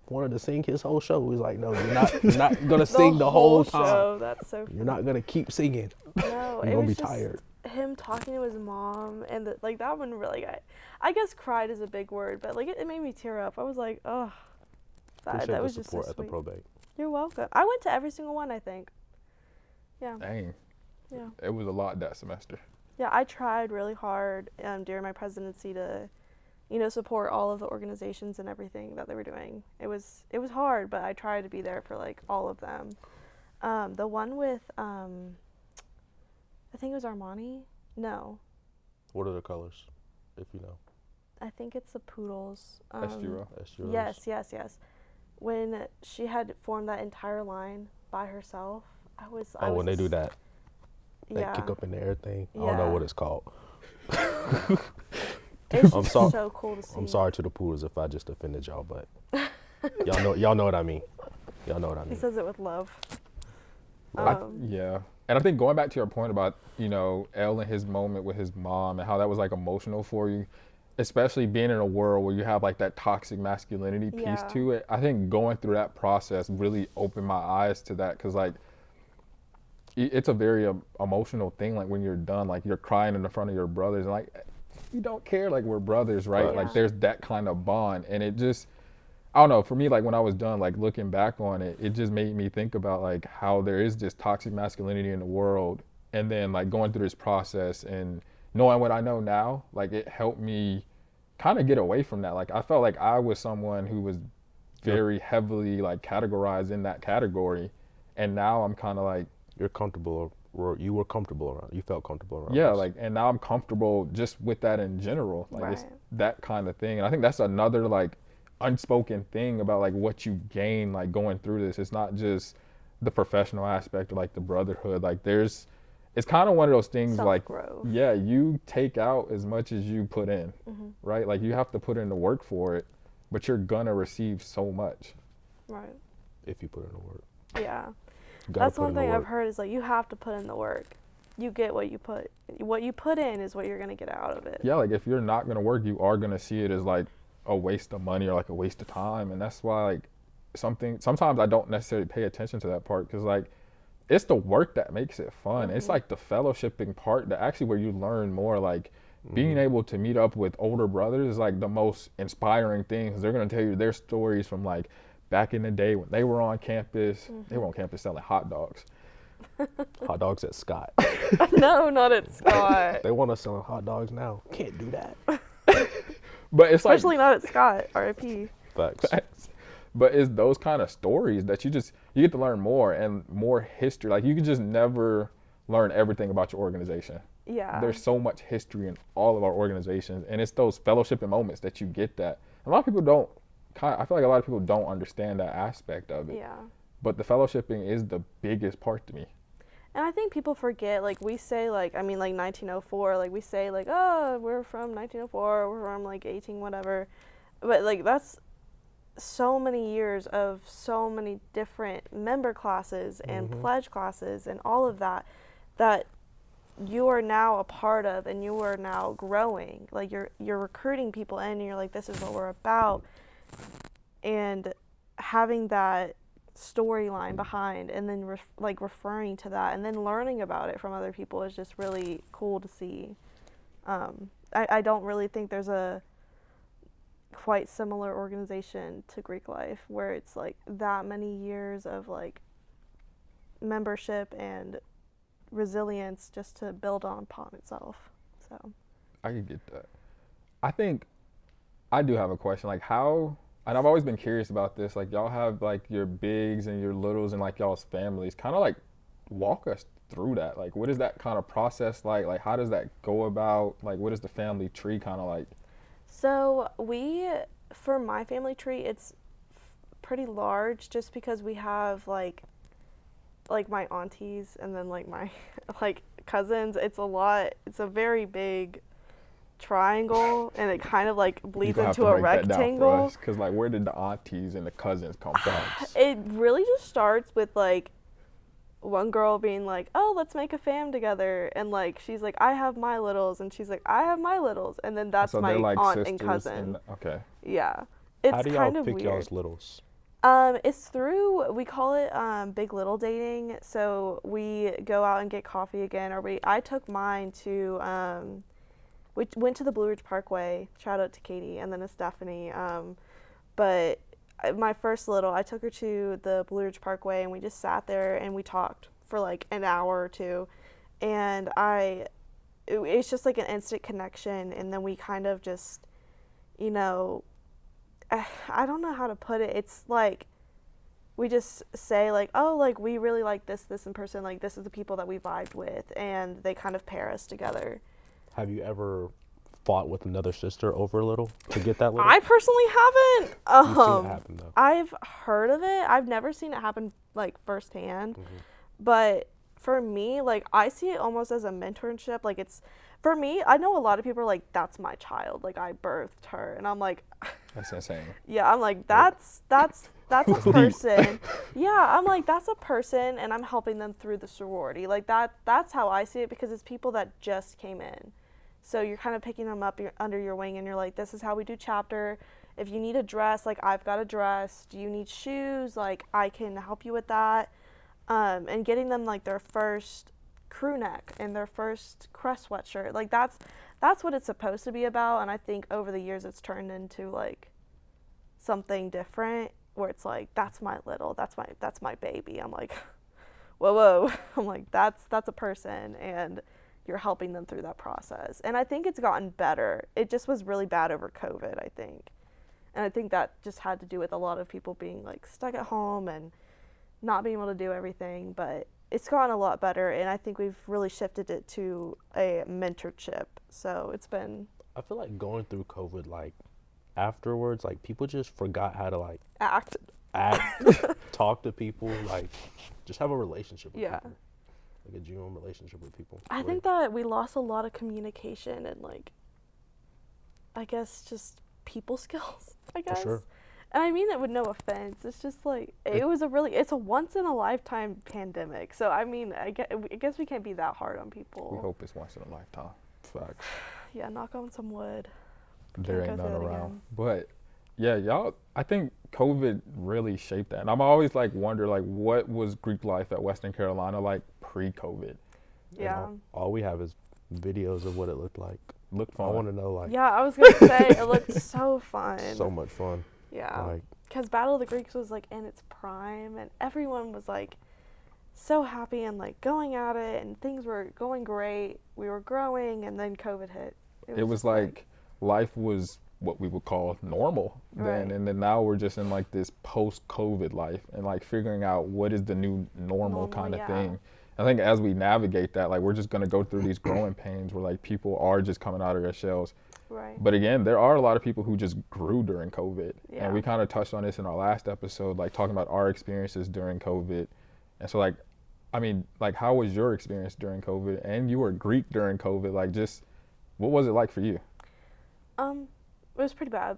Wanted to sing his whole show. He's like, no, you're not gonna sing the whole time. Show, that's so You're not gonna keep singing. No, You're it gonna be was just tired. him talking to his mom, and like that one really got. I guess cried is a big word, but like it made me tear up. I was like, oh, Appreciate that the was just so support at the sweet. probate. You're welcome. I went to every single one, I think. Yeah, Dang. yeah, It was a lot that semester. yeah. I tried really hard during my presidency to, support all of the organizations and everything that they were doing. It was hard, but I tried to be there for like all of them. The one with I think it was Armani. No, What are the colors, if you know? I think it's the Poodles. SG-Row. SG Yes. When she had formed that entire line by herself, I was. When they do that yeah. kick up in the air thing. I don't know Yeah. what it's called. It's I'm just sorry. so cool to see. I'm sorry to the Poodles if I just offended y'all, but y'all know what I mean. Y'all know what I He mean. says it with love. Yeah. And I think going back to your point about, L and his moment with his mom and how that was like emotional for you, especially being in a world where you have like that toxic masculinity piece Yeah. to it. I think going through that process really opened my eyes to that, because like it's a very emotional thing. Like when you're done, like you're crying in the front of your brothers, and like you don't care, like we're brothers, right? Yeah. Like there's that kind of bond, and it just, I don't know, for me, like when I was done, like looking back on it, it just made me think about like how there is this toxic masculinity in the world, and then like going through this process and knowing what I know now, like it helped me kind of get away from that. Like I felt like I was someone who was very heavily like categorized in that category, and now I'm kind of like, You're comfortable, or you were comfortable around. You felt comfortable around. yeah, us. like, and now I'm comfortable just with that in general. Like it's Right. that kind of thing. And I think that's another like unspoken thing about like what you gain like going through this. It's not just the professional aspect or like the brotherhood. Like it's kind of one of those things like, Self-growth. yeah, you take out as much as you put in, right? Like you have to put in the work for it, but you're gonna receive so much. Right. if you put in the work. Yeah. You gotta That's put one in the thing I've work. heard is like you have to put in the work. You get what you put in is what you're gonna get out of it. Yeah, like if you're not gonna work, you are gonna see it as like a waste of money or like a waste of time, and that's why like sometimes I don't necessarily pay attention to that part, because like it's the work that makes it fun. It's like the fellowshipping part that actually where you learn more. Like being able to meet up with older brothers is like the most inspiring thing, because they're gonna tell you their stories from like back in the day when they were on campus. They were on campus selling hot dogs. Hot dogs at Scott. No, not at Scott. They want us selling hot dogs now. Can't do that. But it's Especially not at Scott, RIP. Facts. Facts. But it's those kind of stories that you get to learn more and more history. Like you can just never learn everything about your organization. Yeah. There's so much history in all of our organizations, and it's those fellowshipping moments that you get that. A lot of people don't. I feel like a lot of people don't understand that aspect of it. Yeah. But the fellowshipping is the biggest part to me. And I think people forget, like, we say, like, I mean, like, 1904, like, we say, like, oh, we're from 1904, we're from, like, 18 whatever. But, like, that's so many years of so many different member classes and pledge classes and all of that you are now a part of, and you are now growing. Like, you're recruiting people in, and you're like, this is what we're about. And having that storyline behind, and then like referring to that, and then learning about it from other people is just really cool to see. I don't really think there's a quite similar organization to Greek life where it's like that many years of like membership and resilience just to build upon itself. So I could get that. I think I do have a question. Like how, and I've always been curious about this. Like y'all have like your bigs and your littles and like y'all's families. Kind of like walk us through that. Like what is that kind of process like? Like how does that go about? Like what is the family tree kind of like? So for my family tree, it's pretty large just because we have like my aunties and then like my like cousins. It's a very big triangle, and it kind of like bleeds into a rectangle. Because like where did the aunties and the cousins come from? It really just starts with like one girl being like, oh, let's make a fam together, and like she's like, I have my littles, and she's like, I have my littles, and then that's so my like aunt and cousin. Okay. Yeah, it's How do kind y'all of pick weird. y'all's littles? It's through, we call it big little dating. So we go out and get coffee again, or I took mine to we went to the Blue Ridge Parkway. Shout out to Katie and then to Stephanie. But my first little, I took her to the Blue Ridge Parkway, and we just sat there and we talked for like an hour or two, and it's just like an instant connection. And then we kind of just, you know, I don't know how to put it. It's like we just say like, oh, like we really like this in person. Like this is the people that we vibed with, and they kind of pair us together. Have you ever fought with another sister over a little to get that little? I personally haven't. You've seen it happen though. I've heard of it. I've never seen it happen like firsthand. Mm-hmm. But for me, like I see it almost as a mentorship. Like it's, for me, I know a lot of people are like, that's my child. Like I birthed her, and I'm like, That's insane. yeah, I'm like that's a person. Yeah, I'm like that's a person, and I'm helping them through the sorority. Like that's how I see it, because it's people that just came in. So you're kind of picking them up under your wing, and you're like, this is how we do chapter. If you need a dress, like I've got a dress. Do you need shoes? Like I can help you with that. And getting them like their first crew neck and their first crest sweatshirt. Like that's what it's supposed to be about. And I think over the years it's turned into like something different, where it's like, that's my little, that's my baby. I'm like, whoa. I'm like, that's a person, and you're helping them through that process. And I think it's gotten better. It just was really bad over COVID, I think. And I think that just had to do with a lot of people being like stuck at home and not being able to do everything. But it's gotten a lot better, and I think we've really shifted it to a mentorship. So it's been, I feel like going through COVID, like afterwards, like people just forgot how to like act, talk to people, like just have a relationship with yeah. people. Like a genuine relationship with people. I think that we lost a lot of communication and like, I guess just people skills, I guess. For sure. And I mean it with no offense. It's just like, it's a once in a lifetime pandemic. So I mean, I guess we can't be that hard on people. We hope it's once in a lifetime. Facts. Yeah, knock on some wood. There Can't ain't go none through that around. again. But yeah, y'all, I think COVID really shaped that. And I'm always like wonder like what was Greek life at Western Carolina like pre-COVID? Yeah. All we have is videos of what it looked like. Looked fun. I want to know, like, Yeah, I was going to say, it looked so fun. so much fun. Yeah. Like, Because Battle of the Greeks was like in its prime, and everyone was like so happy and like going at it, and things were going great. We were growing, and then COVID hit. It was just like life was what we would call normal then, Right. and then now we're just in like this post-COVID life and like figuring out what is the new normal kind of yeah. thing. I think as we navigate that, like we're just gonna go through these growing pains where like people are just coming out of their shells. Right. But again, there are a lot of people who just grew during COVID. Yeah. And we kind of touched on this in our last episode, like talking about our experiences during COVID. And so like, I mean, like how was your experience during COVID? And you were Greek during COVID, like just, what was it like for you? It was pretty bad.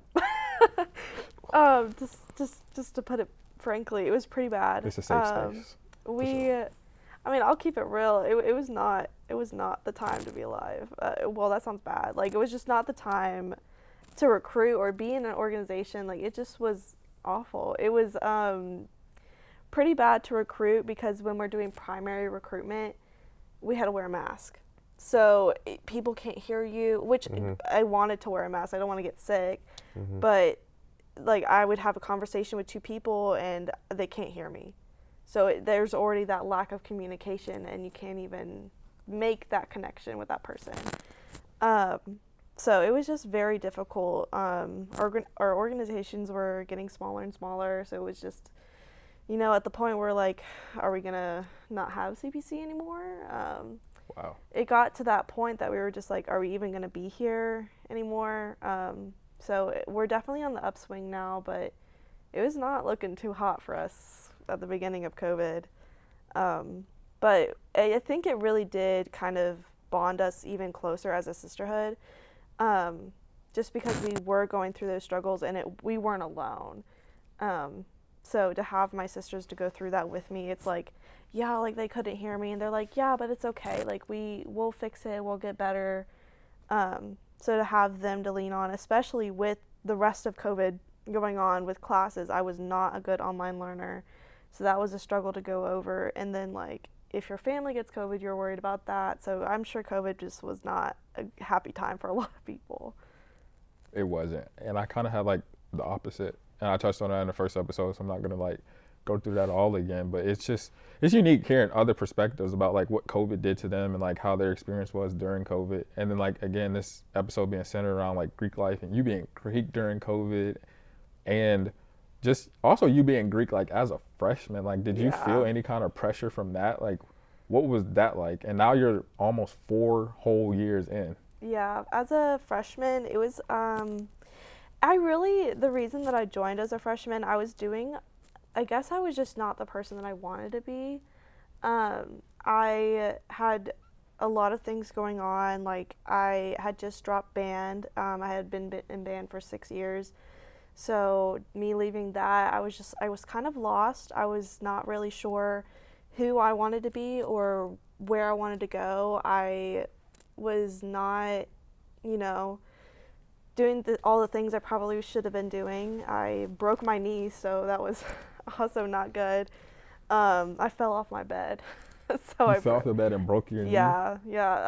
Just to put it frankly, it was pretty bad. It's a safe space. I mean, I'll keep it real. It was not the time to be alive. Well, that sounds bad. Like, it was just not the time to recruit or be in an organization. Like, it just was awful. It was pretty bad to recruit because when we're doing primary recruitment, we had to wear a mask. So people can't hear you, which I wanted to wear a mask. I don't want to get sick, but like I would have a conversation with two people and they can't hear me. So there's already that lack of communication and you can't even make that connection with that person. So it was just very difficult. Our organizations were getting smaller and smaller, so it was just, at the point where like, are we gonna not have CPC anymore? Wow. It got to that point that we were just like, are we even gonna be here anymore? So we're definitely on the upswing now, but it was not looking too hot for us at the beginning of COVID. But I think it really did kind of bond us even closer as a sisterhood, just because we were going through those struggles and we weren't alone. So to have my sisters to go through that with me, it's like, yeah, like they couldn't hear me and they're like, yeah, but it's okay. Like we'll fix it. We'll get better. So to have them to lean on, especially with the rest of COVID going on with classes, I was not a good online learner. So that was a struggle to go over. And then like, if your family gets COVID, you're worried about that. So I'm sure COVID just was not a happy time for a lot of people. It wasn't. And I kind of had like the opposite. And I touched on that in the first episode, so I'm not going to like go through that all again. But it's unique hearing other perspectives about like what COVID did to them and like how their experience was during COVID. And then like, again, this episode being centered around like Greek life and you being Greek during COVID and just also you being Greek like as a freshman. Like, did you feel any kind of pressure from that? Like, what was that like? And now you're almost 4 whole years in. Yeah, as a freshman, it was, the reason that I joined as a freshman, I guess I was just not the person that I wanted to be. I had a lot of things going on. Like, I had just dropped band. I had been in band for 6 years. So me leaving that, I was kind of lost. I was not really sure who I wanted to be or where I wanted to go. I was not, doing all the things I probably should have been doing. I broke my knee, so that was also not good. I fell off my bed. I fell off the bed and broke your knee? Yeah.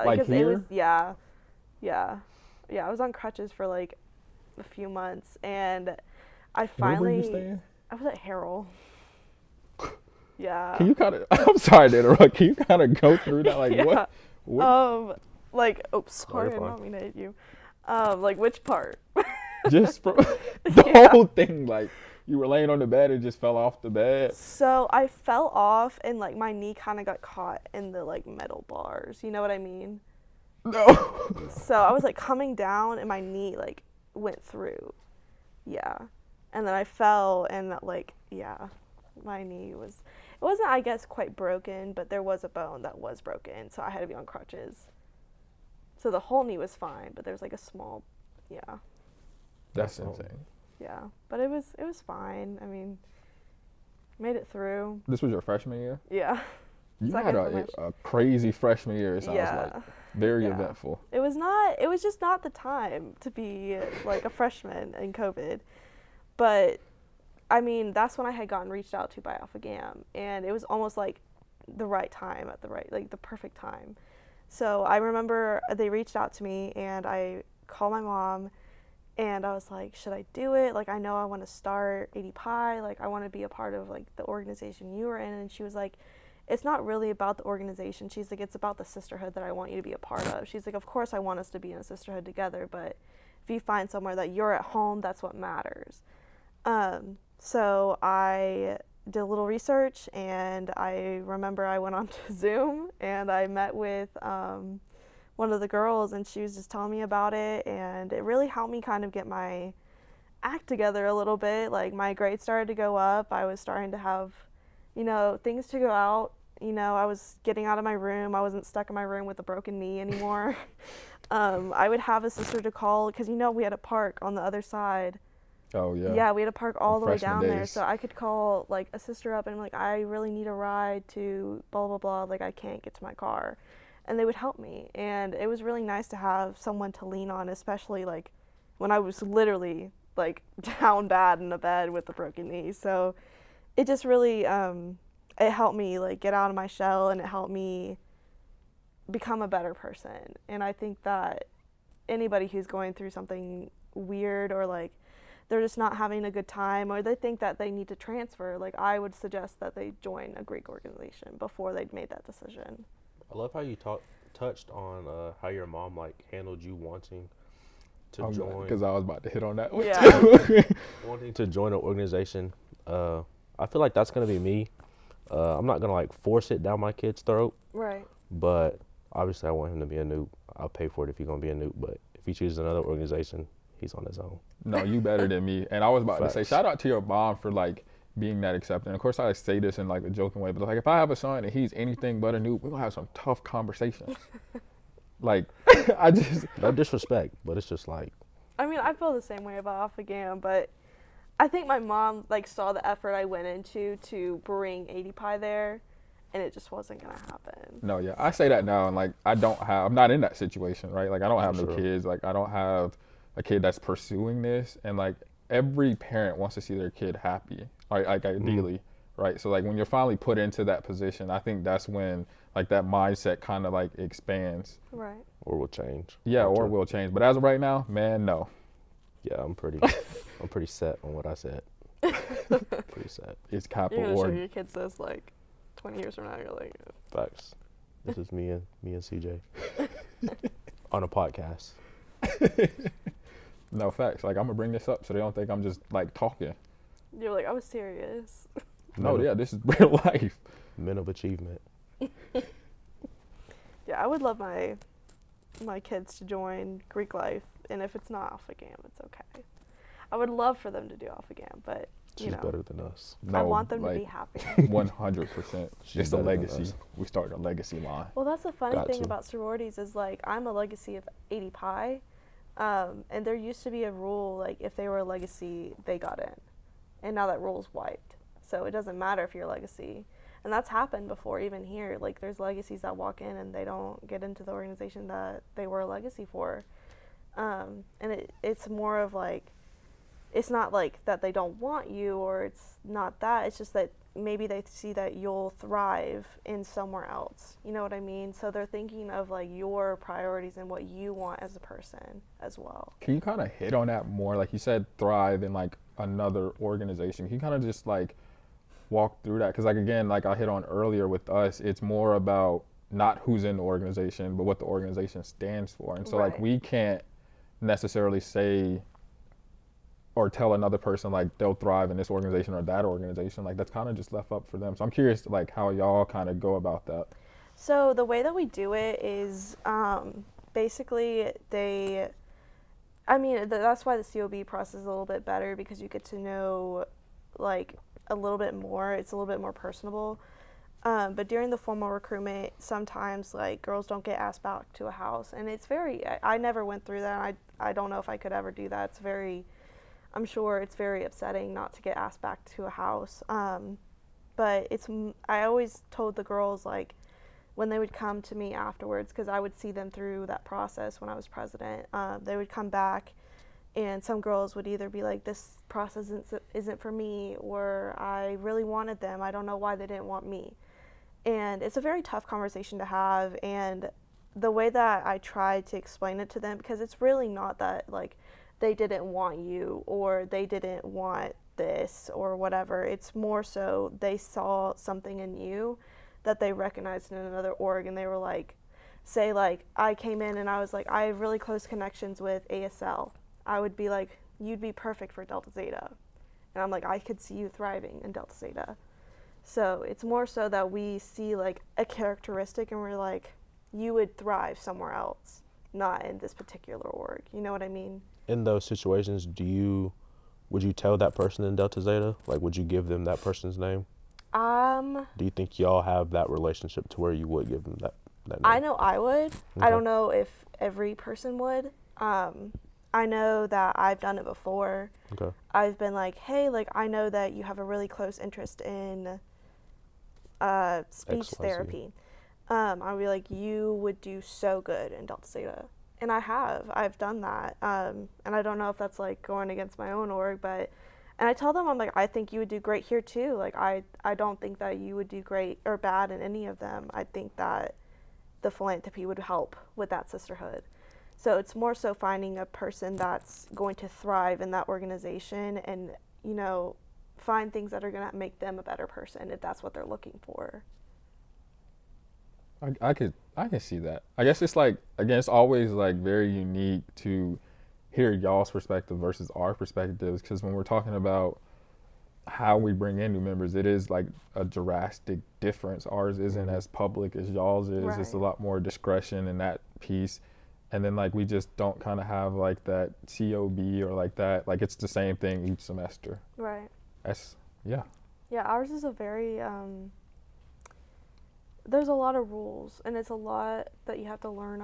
Like here? It was, yeah. I was on crutches for like a few months, and I finally. Where were you staying? I was at Harrell. Yeah. Can you kind of? I'm sorry to interrupt. Can you kind of go through that? Like yeah. what? Sorry, I don't mean to hit you. Like which part? Just the whole thing. Like you were laying on the bed and just fell off the bed. So I fell off and like my knee kind of got caught in the like metal bars. You know what I mean? No. So I was like coming down and my knee like went through. Yeah. And then I fell and like, yeah, my knee it wasn't, I guess, quite broken, but there was a bone that was broken. So I had to be on crutches. So the whole knee was fine, but there's like a small, yeah. That's insane. Yeah, but it was fine. I mean, made it through. This was your freshman year? Yeah. You had a crazy freshman year, it sounds like. Very eventful. It was just not the time to be like a freshman in COVID. But I mean, that's when I had gotten reached out to by Alpha Gam, and it was almost like the right time the perfect time. So I remember they reached out to me and I called my mom and I was like, should I do it? Like, I know I want to start AD Like, I want to be a part of like the organization you were in. And she was like, it's not really about the organization. She's like, it's about the sisterhood that I want you to be a part of. She's like, of course I want us to be in a sisterhood together, but if you find somewhere that you're at home, that's what matters. So I did a little research, and I remember I went on to Zoom and I met with one of the girls, and she was just telling me about it, and it really helped me kind of get my act together a little bit. Like, my grades started to go up. I was starting to have, things to go out. I was getting out of my room. I wasn't stuck in my room with a broken knee anymore. I would have a sister to call because, we had a park on the other side. Oh, yeah. Yeah, we had a park all the way down days. there. So I could call, like, a sister up and, like, I really need a ride to blah, blah, blah. Like, I can't get to my car. And they would help me. And it was really nice to have someone to lean on, especially, like, when I was literally like down bad in the bed with a broken knee. So it just really it helped me like get out of my shell, and it helped me become a better person. And I think that anybody who's going through something weird, or like they're just not having a good time, or they think that they need to transfer, like I would suggest that they join a Greek organization before they'd made that decision. I love how you touched on how your mom like handled you wanting to join. Because I was about to hit on that one Yeah. too. Wanting to join an organization. I feel like that's gonna be me. I'm not gonna like force it down my kid's throat, Right. but obviously I want him to be a noob. I'll pay for it if he's gonna be a noob, but if he chooses another organization, he's on his own. No, you better than me. And I was about to say, Facts. shout out to your mom for like being that accepting. Of course, I say this in like a joking way, but like if I have a son and he's anything but a noob, we're gonna have some tough conversations. Like, I just No disrespect, but it's just like, I mean, I feel the same way about Off Again, but I think my mom like saw the effort I went into to bring 80 Pie there, and it just wasn't gonna happen. no, yeah, I say that now, and like I'm not in that situation, right? Like I don't have no Sure. kids. Like I don't have a kid that's pursuing this, and like every parent wants to see their kid happy, right? Like ideally, right? So like when you're finally put into that position, I think that's when like that mindset kind of like expands. Right. or will change. Yeah, or After. will change. But as of right now, man, no. Yeah, I'm pretty set on what I said. Pretty set. It's You're capital gonna show org. your kids this like 20 years from now. You're like, Facts. This is me and CJ on a podcast. No facts. Like I'm gonna bring this up so they don't think I'm just like talking. you're like, I was serious. No, Men of- yeah, this is real life. Men of achievement. Yeah, I would love my kids to join Greek life, and if it's not Off Again, it's okay. I would love for them to do Off Again, but She's you know, better than us. No, I want them to be like happy. 100%. She's It's a better than legacy. us. We started a legacy line. Well, that's the funny Got thing to. about sororities is like I'm a legacy of 80 Pi, and there used to be a rule like if they were a legacy, they got in, and now that rule's wiped. So it doesn't matter if you're a legacy, and that's happened before even here. Like there's legacies that walk in and they don't get into the organization that they were a legacy for, and it's more of like. It's not like that they don't want you, or it's not that. It's just that maybe they see that you'll thrive in somewhere else. You know what I mean? So they're thinking of like your priorities and what you want as a person as well. Can you kind of hit on that more? Like you said, thrive in like another organization. Can you kind of just like walk through that? Because like again, like I hit on earlier with us, it's more about not who's in the organization, but what the organization stands for. And so like Right. we can't necessarily say or tell another person like they'll thrive in this organization or that organization. Like that's kind of just left up for them. So I'm curious like how y'all kind of go about that. So the way that we do it is basically that's why the COB process is a little bit better, because you get to know like a little bit more. It's a little bit more personable. But during the formal recruitment, sometimes like girls don't get asked back to a house, and it's very. I never went through that. I don't know if I could ever do that. I'm sure it's very upsetting not to get asked back to a house. But I always told the girls like when they would come to me afterwards, because I would see them through that process when I was president. They would come back, and some girls would either be like, "This process isn't for me," or "I really wanted them. I don't know why they didn't want me." And it's a very tough conversation to have. And the way that I try to explain it to them, because it's really not that like they didn't want you or they didn't want this or whatever. It's more so they saw something in you that they recognized in another org, and they were like, say like I came in and I was like, I have really close connections with ASL. I would be like, you'd be perfect for Delta Zeta. And I'm like, I could see you thriving in Delta Zeta. So it's more so that we see like a characteristic and we're like, you would thrive somewhere else, not in this particular org. You know what I mean? In those situations, would you tell that person in Delta Zeta? Like, would you give them that person's name? Do you think y'all have that relationship to where you would give them that name? I know I would. I Okay. don't know if every person would. I know that I've done it before. Okay. I've been like, hey, like I know that you have a really close interest in speech XYZ. therapy. I'd be like, you would do so good in Delta Zeta. And I've done that. And I don't know if that's like going against my own org, but, and I tell them, I'm like, I think you would do great here too. Like, I don't think that you would do great or bad in any of them. I think that the philanthropy would help with that sisterhood. So it's more so finding a person that's going to thrive in that organization and, you know, find things that are going to make them a better person if that's what they're looking for. I can see that. I guess it's like, again, it's always like very unique to hear y'all's perspective versus our perspectives, because when we're talking about how we bring in new members, it is like a drastic difference. Ours isn't as public as y'all's is. Right. It's a lot more discretion in that piece. And then like we just don't kind of have like that COB or like that. Like it's the same thing each semester. Right. That's, yeah. Yeah, ours is a very, there's a lot of rules, and it's a lot that you have to learn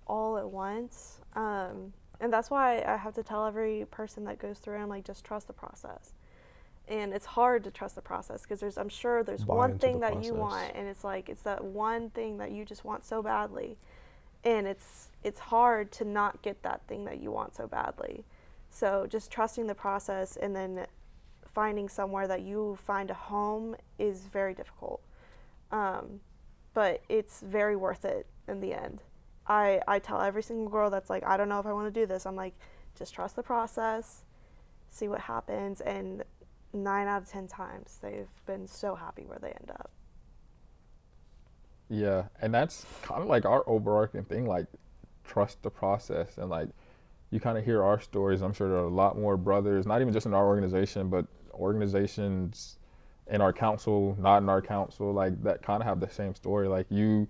all at once. And that's why I have to tell every person that goes through it, I'm like, just trust the process. And it's hard to trust the process because I'm sure there's Buy one into thing the that you process. want, and it's like, it's that one thing that you just want so badly. And it's hard to not get that thing that you want so badly. So just trusting the process and then finding somewhere that you find a home is very difficult. But it's very worth it in the end. I tell every single girl that's like, I don't know if I want to do this. I'm like, just trust the process, see what happens. And 9 out of 10 times, they've been so happy where they end up. Yeah, and that's kind of like our overarching thing, like trust the process. And like you kind of hear our stories. I'm sure there are a lot more brothers, not even just in our organization, but organizations in our council, not in our council, like that kind of have the same story. Like you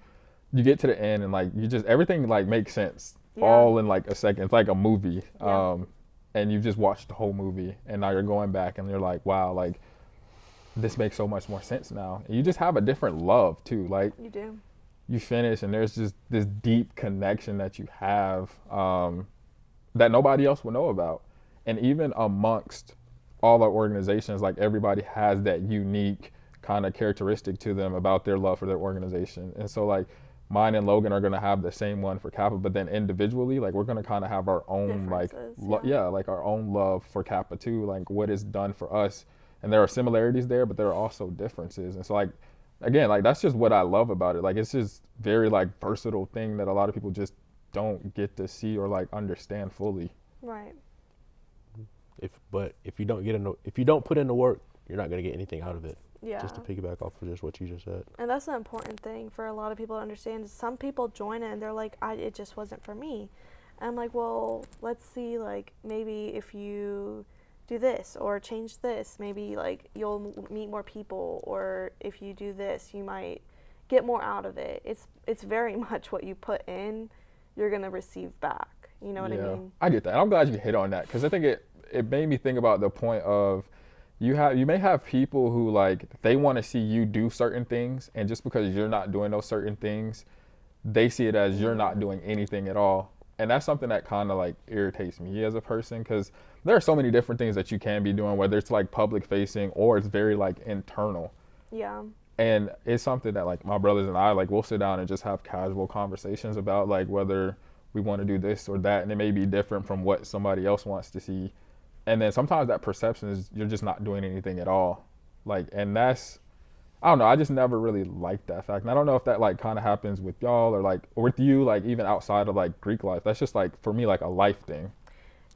get to the end and like you just, everything like makes sense all in like a second. It's like a movie. Yeah. And you've just watched the whole movie and now you're going back and you're like, wow, like this makes so much more sense now. And you just have a different love too. Like You do. you finish and there's just this deep connection that you have that nobody else will know about. And even amongst all our organizations, like everybody has that unique kind of characteristic to them about their love for their organization. And so like mine and Logan are going to have the same one for Kappa, but then individually, like we're going to kind of have our own like Differences, like our own love for Kappa too, like what it's done for us. And there are similarities there, but there are also differences. And so like again, like that's just what I love about it. Like it's just very like versatile thing that a lot of people just don't get to see or like understand fully. Right. If you don't put in the work, you're not gonna get anything out of it. Yeah. Just to piggyback off of just what you just said. And that's the important thing for a lot of people to understand is some people join it and they're like, it just wasn't for me. And I'm like, well, let's see, like maybe if you do this or change this, maybe like you'll meet more people, or if you do this, you might get more out of it. It's very much what you put in, you're gonna receive back. You know what I mean? I get that. I'm glad you hit on that because I think it made me think about the point of you may have people who like they want to see you do certain things, and just because you're not doing those certain things, they see it as you're not doing anything at all. And that's something that kind of like irritates me as a person because there are so many different things that you can be doing, whether it's like public facing or it's very like internal. Yeah. And it's something that like my brothers and I, like we'll sit down and just have casual conversations about like whether we want to do this or that. And it may be different from what somebody else wants to see. And then sometimes that perception is you're just not doing anything at all. Like, and that's, I don't know, I just never really liked that fact. And I don't know if that like kind of happens with y'all or like, or with you, like even outside of like Greek life. That's just like, for me, like a life thing.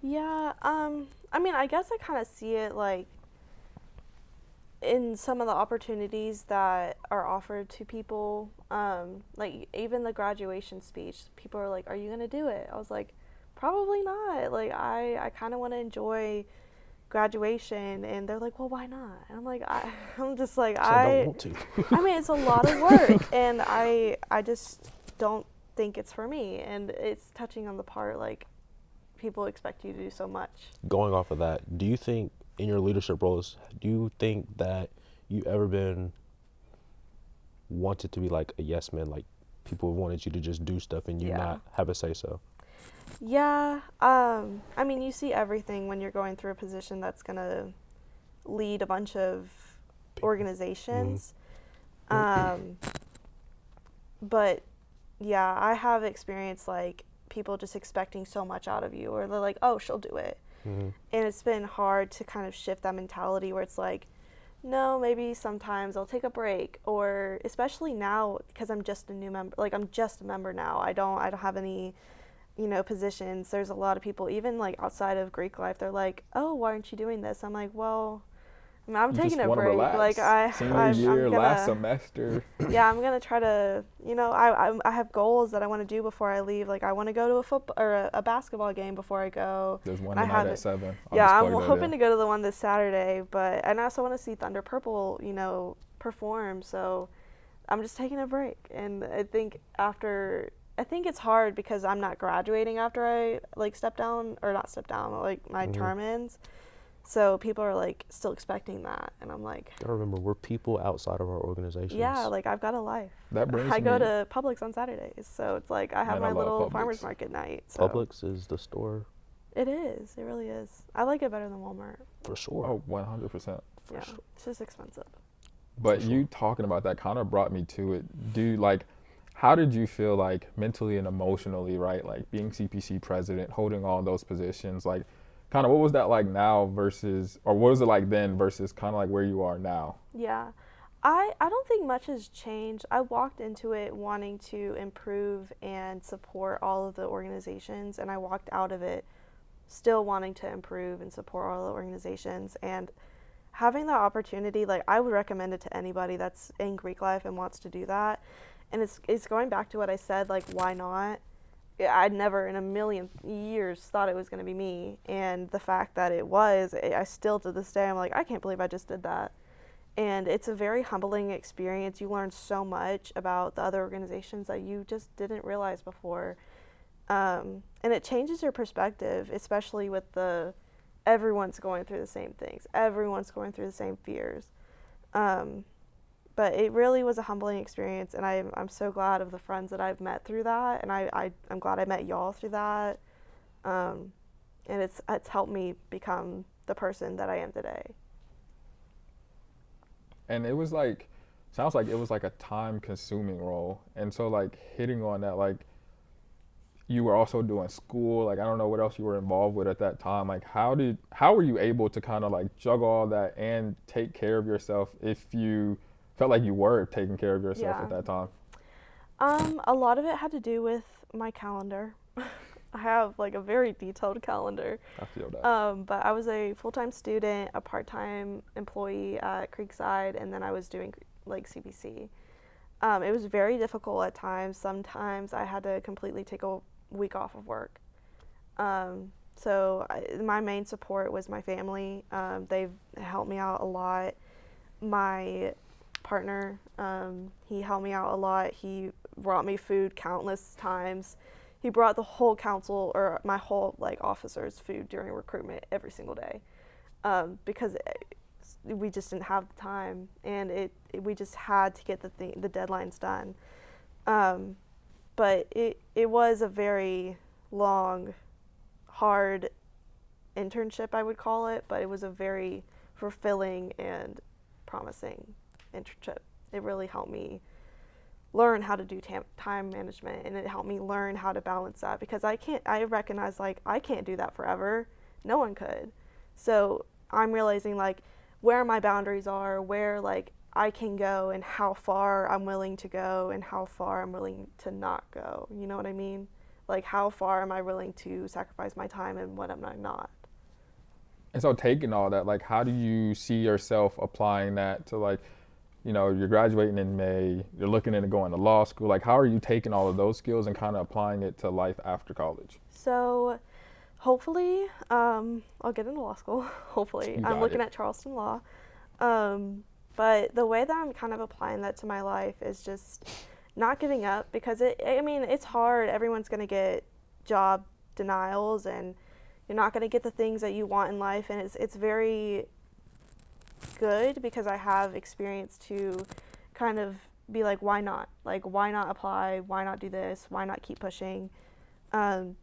Yeah, I mean, I guess I kind of see it like in some of the opportunities that are offered to people, like even the graduation speech, people are like, are you going to do it? I was like, probably not. Like, I kind of want to enjoy graduation. And they're like, well, why not? And I'm like, I'm just like, So I don't want to. I mean, it's a lot of work, and I just don't think it's for me. And it's touching on the part, like, people expect you to do so much. Going off of that, do you think in your leadership roles, do you think that you ever been wanted to be like a yes man, like people wanted you to just do stuff and you not have a say so? Yeah, I mean, you see everything when you're going through a position that's going to lead a bunch of organizations. But yeah, I have experienced like people just expecting so much out of you, or they're like, oh, she'll do it. Mm-hmm. And it's been hard to kind of shift that mentality where it's like, no, maybe sometimes I'll take a break, or especially now because I'm just a new member, like I'm just a member now. I don't have any, positions. There's a lot of people, even like outside of Greek life, they're like, oh, why aren't you doing this? I'm like, well, I'm You taking just a wanna break. relax. Like Senior year, I'm gonna, last semester. yeah, I'm gonna try to, I have goals that I want to do before I leave. Like I want to go to a football or a basketball game before I go. There's one I tonight have at it. 7. Yeah, I'm hoping to go to the one this Saturday, but I also want to see Thunder Purple, perform. So I'm just taking a break, and I think it's hard because I'm not graduating after I like like my term ends. So people are like still expecting that, and I'm like, I remember we're people outside of our organizations. yeah, like I've got a life. That brings I go me- to Publix on Saturdays, so it's like I have Man, I my love little Publix. farmers market night. So Publix is the store it is. It really is. I like it better than Walmart. for sure. Oh, 100%. Yeah, sure. it's just expensive. But For you sure. talking about that kind of brought me to it. How did you feel like mentally and emotionally, right? Like being CPC president, holding all those positions, like kind of what was that like now versus, or what was it like then versus kind of like where you are now? Yeah. I don't think much has changed. I walked into it wanting to improve and support all of the organizations, and I walked out of it still wanting to improve and support all the organizations. And having the opportunity, like I would recommend it to anybody that's in Greek life and wants to do that. And it's going back to what I said, like, why not? I'd never in a million years thought it was going to be me. And the fact that it was, I still to this day, I'm like, I can't believe I just did that. And it's a very humbling experience. You learn so much about the other organizations that you just didn't realize before. And it changes your perspective, especially with everyone's going through the same things. Everyone's going through the same fears. But it really was a humbling experience, and I'm so glad of the friends that I've met through that, and I'm glad I met y'all through that. And it's helped me become the person that I am today. And it was like, sounds like it was like a time consuming role. And so like hitting on that, like you were also doing school, like I don't know what else you were involved with at that time. Like how were you able to kind of like juggle all that and take care of yourself if you felt like you were taking care of yourself Yeah. at that time? A lot of it had to do with my calendar. I have like a very detailed calendar. I feel that. But I was a full-time student, a part-time employee at Creekside, and then I was doing like CPC. It was very difficult at times. Sometimes I had to completely take a week off of work. So my main support was my family. They've helped me out a lot. My partner, he helped me out a lot. He brought me food countless times. He brought the whole council, or my whole like officers, food during recruitment every single day, because we just didn't have the time, and we just had to get the deadlines done. But it was a very long, hard internship, I would call it, but it was a very fulfilling and promising internship. It really helped me learn how to do time management, and it helped me learn how to balance that, because I recognize like I can't do that forever. No one could. So I'm realizing like where my boundaries are, where like I can go, and how far I'm willing to go and how far I'm willing to not go. You know what I mean? Like how far am I willing to sacrifice my time and what am I not? And so taking all that, like how do you see yourself applying that to like, you're graduating in May, you're looking into going to law school. Like how are you taking all of those skills and kind of applying it to life after college? So hopefully I'll get into law school. Hopefully. I'm looking at Charleston Law. But the way that I'm kind of applying that to my life is just not giving up, because it's hard. Everyone's going to get job denials, and you're not going to get the things that you want in life. And it's very good because I have experience to kind of be like, why not? Like, why not apply? Why not do this? Why not keep pushing?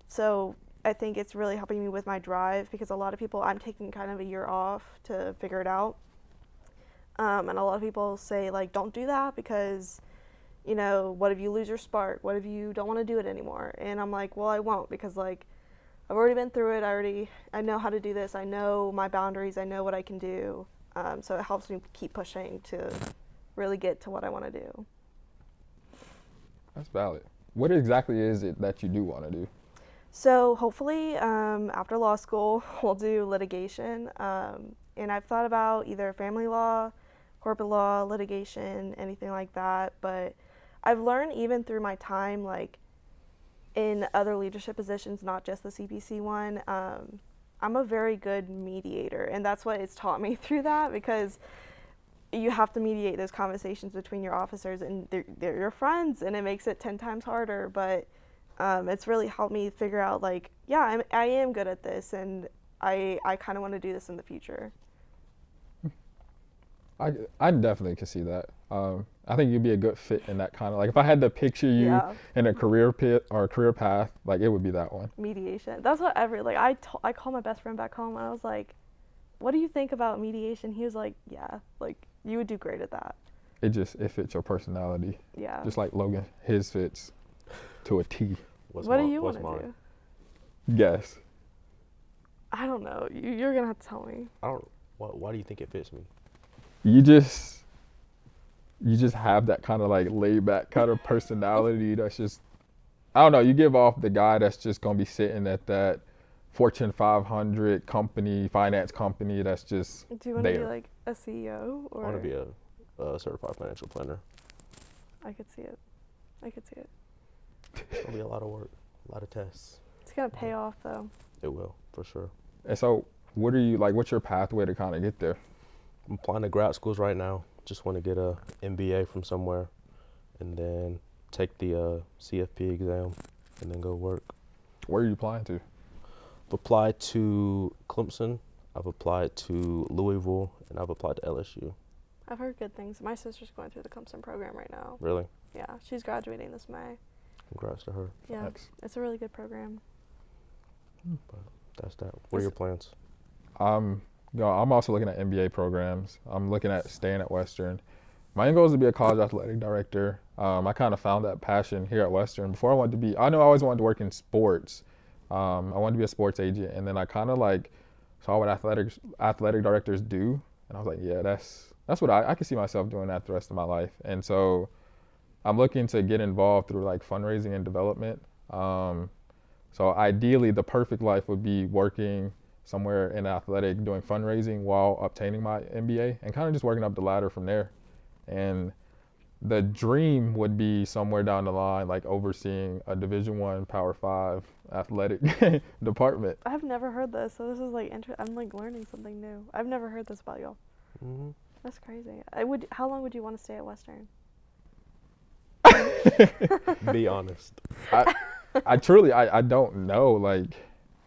So I think it's really helping me with my drive, because a lot of people, I'm taking kind of a year off to figure it out. And a lot of people say like, don't do that because you know, what if you lose your spark? What if you don't want to do it anymore? And I'm like, well, I won't, because like I've already been through it. I know how to do this. I know my boundaries. I know what I can do. So it helps me keep pushing to really get to what I want to do. That's valid. What exactly is it that you do want to do? So hopefully after law school, we'll do litigation. And I've thought about either family law, corporate law, litigation, anything like that. But I've learned even through my time, like in other leadership positions, not just the CPC one, I'm a very good mediator. And that's what it's taught me through that, because you have to mediate those conversations between your officers, and they're your friends, and it makes it 10 times harder. But it's really helped me figure out, like, yeah, I am good at this, and I kind of want to do this in the future. I definitely can see that. I think you'd be a good fit in that kind of, like, if I had to picture you Yeah. in a career path, like, it would be that one. Mediation. That's what I called my best friend back home, and I was like, what do you think about mediation? He was like, yeah, like, you would do great at that. It fits your personality. Yeah. Just like Logan, his fits to a T. What do you want to do? Guess. I don't know. You're going to have to tell me. Why do you think it fits me? You just have that kind of like laid back kind of personality that's just, I don't know, you give off the guy that's just going to be sitting at that Fortune 500 finance company that's just Do you want to be like a CEO? Or? I want to be a certified financial planner. I could see it. It'll be a lot of work, a lot of tests. It's going to pay off, though. It will, for sure. And so what's your pathway to kind of get there? I'm applying to grad schools right now. Just want to get a MBA from somewhere, and then take the CFP exam, and then go work. Where are you applying to? I've applied to Clemson, I've applied to Louisville, and I've applied to LSU. I've heard good things. My sister's going through the Clemson program right now. Really? Yeah, she's graduating this May. Congrats to her. Yeah, it's a really good program. But that's that. What are your plans? I'm also looking at MBA programs. I'm looking at staying at Western. My end goal is to be a college athletic director. I kind of found that passion here at Western. Before I knew I always wanted to work in sports. I wanted to be a sports agent, and then I kind of like saw what athletic directors do, and I was like, yeah, that's what I could see myself doing that the rest of my life. And so I'm looking to get involved through like fundraising and development. So ideally, the perfect life would be working somewhere in athletic, doing fundraising while obtaining my MBA, and kind of just working up the ladder from there. And the dream would be somewhere down the line, like overseeing a Division I, Power 5 athletic department. I've never heard this, so this is like I'm like learning something new. I've never heard this about y'all. Mm-hmm. That's crazy. How long would you want to stay at Western? Be honest. I truly don't know. Like,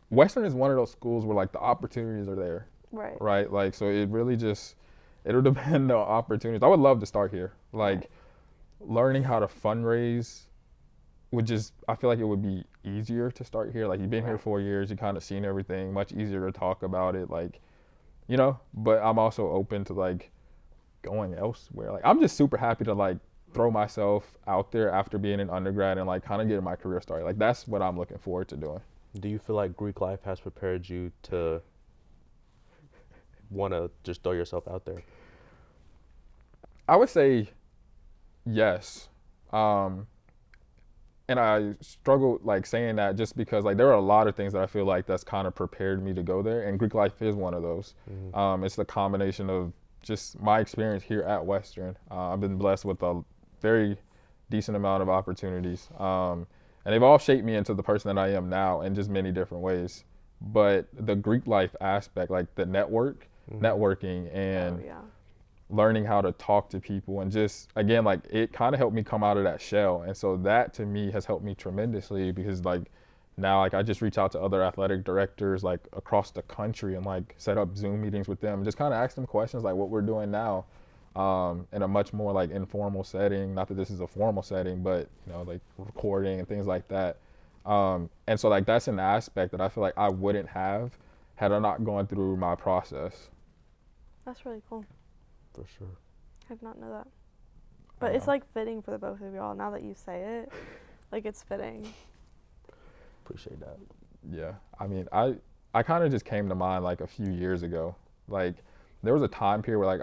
Western is one of those schools where like the opportunities are there. Right. Right. Like, so it'll depend on opportunities. I would love to start here. Like, learning how to fundraise I feel like it would be easier to start here. Like, you've been here 4 years, you kind of seen everything, much easier to talk about it. Like, you know, but I'm also open to like going elsewhere. Like, I'm just super happy to like throw myself out there after being an undergrad and like kind of getting my career started. Like, that's what I'm looking forward to doing. Do you feel like Greek life has prepared you to want to just throw yourself out there? I would say yes. And I struggle like saying that just because like there are a lot of things that I feel like that's kind of prepared me to go there, and Greek life is one of those. Mm-hmm. It's the combination of just my experience here at Western. I've been blessed with a very decent amount of opportunities. And they've all shaped me into the person that I am now in just many different ways. But the Greek life aspect, like the networking and learning how to talk to people, and just, again, like it kind of helped me come out of that shell. And so that to me has helped me tremendously, because like now like I just reach out to other athletic directors like across the country and like set up Zoom meetings with them and just kind of ask them questions like what we're doing now. In a much more like informal setting, not that this is a formal setting, but you know, like recording and things like that. And so like that's an aspect that I feel like I wouldn't have had I not gone through my process. That's really cool. For sure. I did not know that. But it's like fitting for the both of y'all. Now that you say it, like it's fitting. Appreciate that. Yeah, I mean, I kind of just came to mind like a few years ago. Like there was a time period where like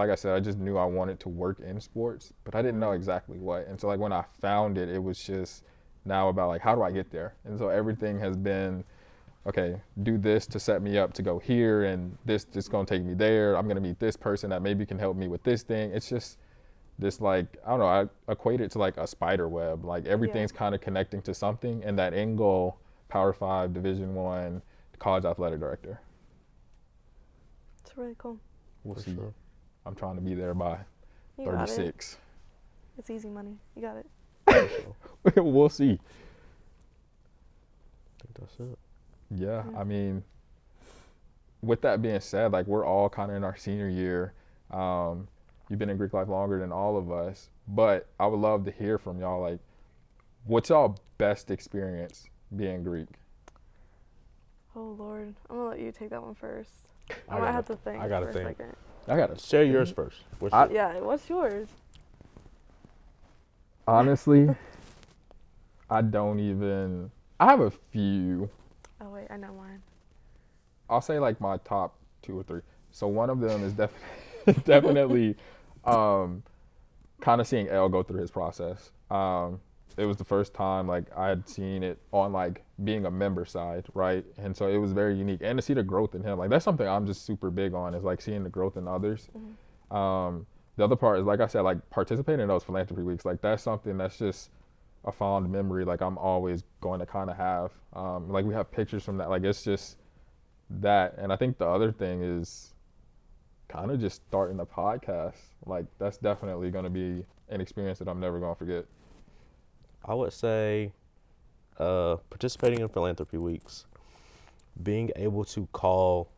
I said, I just knew I wanted to work in sports, but I didn't know exactly what. And so like when I found it, it was just now about like how do I get there? And so everything has been, okay, do this to set me up to go here, and this is gonna take me there. I'm gonna meet this person that maybe can help me with this thing. It's just this like, I don't know, I equate it to like a spider web. Like everything's kind of connecting to something, and that end goal, Power 5, Division 1, college athletic director. It's really cool. We'll For see. sure. I'm trying to be there by You got it. 36. It's easy money. You got it. For sure. We'll see. I think that's it. Yeah, I mean, with that being said, like we're all kind of in our senior year. You've been in Greek life longer than all of us, but I would love to hear from y'all. Like, what's y'all best experience being Greek? Oh Lord, I'm gonna let you take that one first. I I might gotta- have to think. I gotta for think. A second. I gotta Share yours first. What's I- Yeah, what's yours? honestly, I don't even. I have a few. Oh wait, I know mine. I'll say like my top 2 or 3. So one of them is definitely kind of seeing Elle go through his process. It was the first time like I had seen it on like being a member side, right? And so it was very unique, and to see the growth in him, like that's something I'm just super big on, is like seeing the growth in others. The other part is, like I said, like participating in those philanthropy weeks, like that's something that's just a fond memory. Like I'm always going to kind of have, like we have pictures from that. Like it's just that. And I think the other thing is kind of just starting a podcast. Like that's definitely going to be an experience that I'm never going to forget. I would say participating in philanthropy weeks, being able to call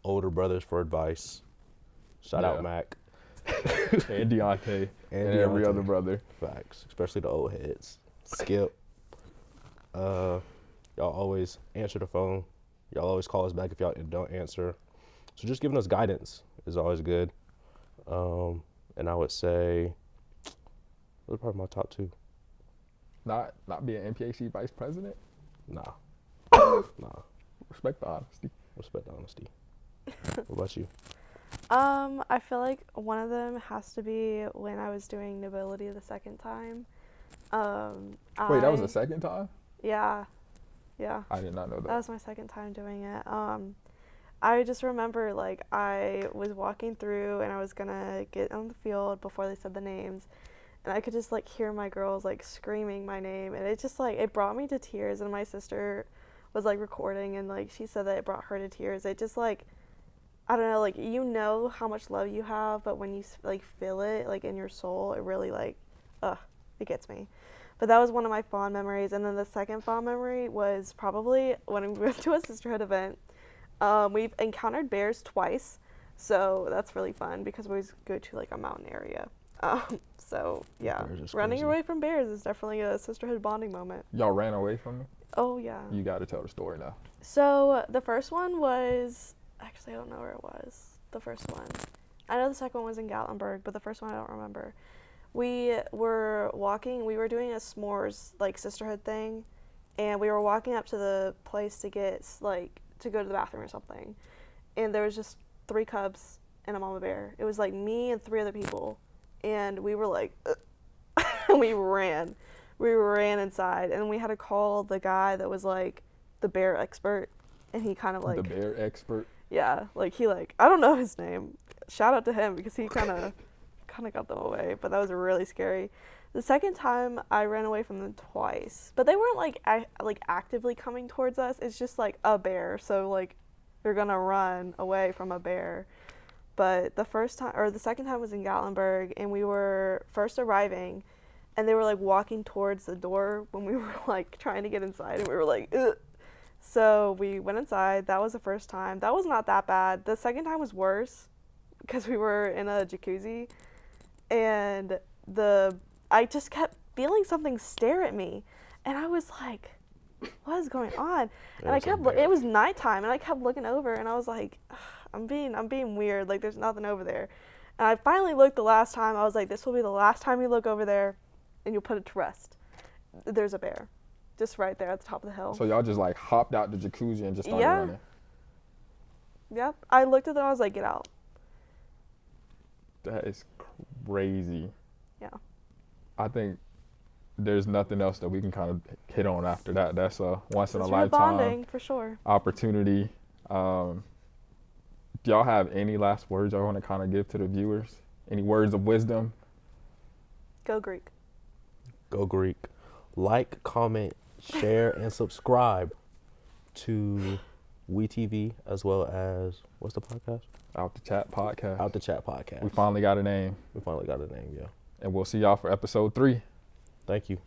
older brothers for advice. Shout out Mac. And Deontay and every Deontay. other brother. Facts, especially the old heads. Skip. Y'all always answer the phone. Y'all always call us back if y'all don't answer. So just giving us guidance is always good. And I would say those are probably my top 2. Not being NPHC vice president. Nah. Respect the honesty. Respect the honesty. What about you? I feel like one of them has to be when I was doing nobility the second time. Wait, that was the second time? Yeah. I did not know that. That was my second time doing it. I just remember like I was walking through and I was gonna get on the field before they said the names, and I could just like hear my girls like screaming my name, and it just like it brought me to tears. And my sister was like recording, and like she said that it brought her to tears. It just like, I don't know, like you know how much love you have, but when you like feel it like in your soul, it really like, it gets me. But that was one of my fond memories. And then the second fond memory was probably when we went to a sisterhood event. We've encountered bears twice, so that's really fun because we always go to like a mountain area. So yeah, running away from bears is definitely a sisterhood bonding moment. Y'all ran away from them? Oh yeah. You got to tell the story now. So the first one was, actually I don't know where it was. The first one. I know the second one was in Gatlinburg, but the first one I don't remember. We were doing a s'mores like sisterhood thing, and we were walking up to the place to get like to go to the bathroom or something, and there was just 3 cubs and a mama bear. It was like me and 3 other people, and we were like we ran inside, and we had to call the guy that was like the bear expert, and he kind of like The bear expert. Yeah, like he like, I don't know his name. Shout out to him because he kind of got them away, but that was really scary. The second time I ran away from them twice, but they weren't like actively coming towards us. It's just like a bear, so like you're gonna run away from a bear. But the second time was in Gatlinburg, and we were first arriving, and they were like walking towards the door when we were like trying to get inside, and we were like, ugh. So we went inside. That was the first time. That was not that bad. The second time was worse because we were in a jacuzzi, and I just kept feeling something stare at me, and I was like, what is going on? And it was nighttime, and I kept looking over, and I was like, I'm being weird, like there's nothing over there. And I finally looked the last time. I was like, this will be the last time you look over there and you'll put it to rest. There's a bear just right there at the top of the hill. So y'all just like hopped out the jacuzzi and just started running. Yep. I looked at them. I was like, get out. That is crazy. Yeah. I think there's nothing else that we can kind of hit on after that. That's a once in a It's real lifetime bonding for sure. opportunity. Do y'all have any last words y'all want to kind of give to the viewers? Any words of wisdom? Go Greek. Go Greek. Like, comment, share, and subscribe to WeTV as well as, what's the podcast? Out the Chat Podcast. Out the Chat Podcast. We finally got a name. We finally got a name, yeah. And we'll see y'all for episode 3. Thank you.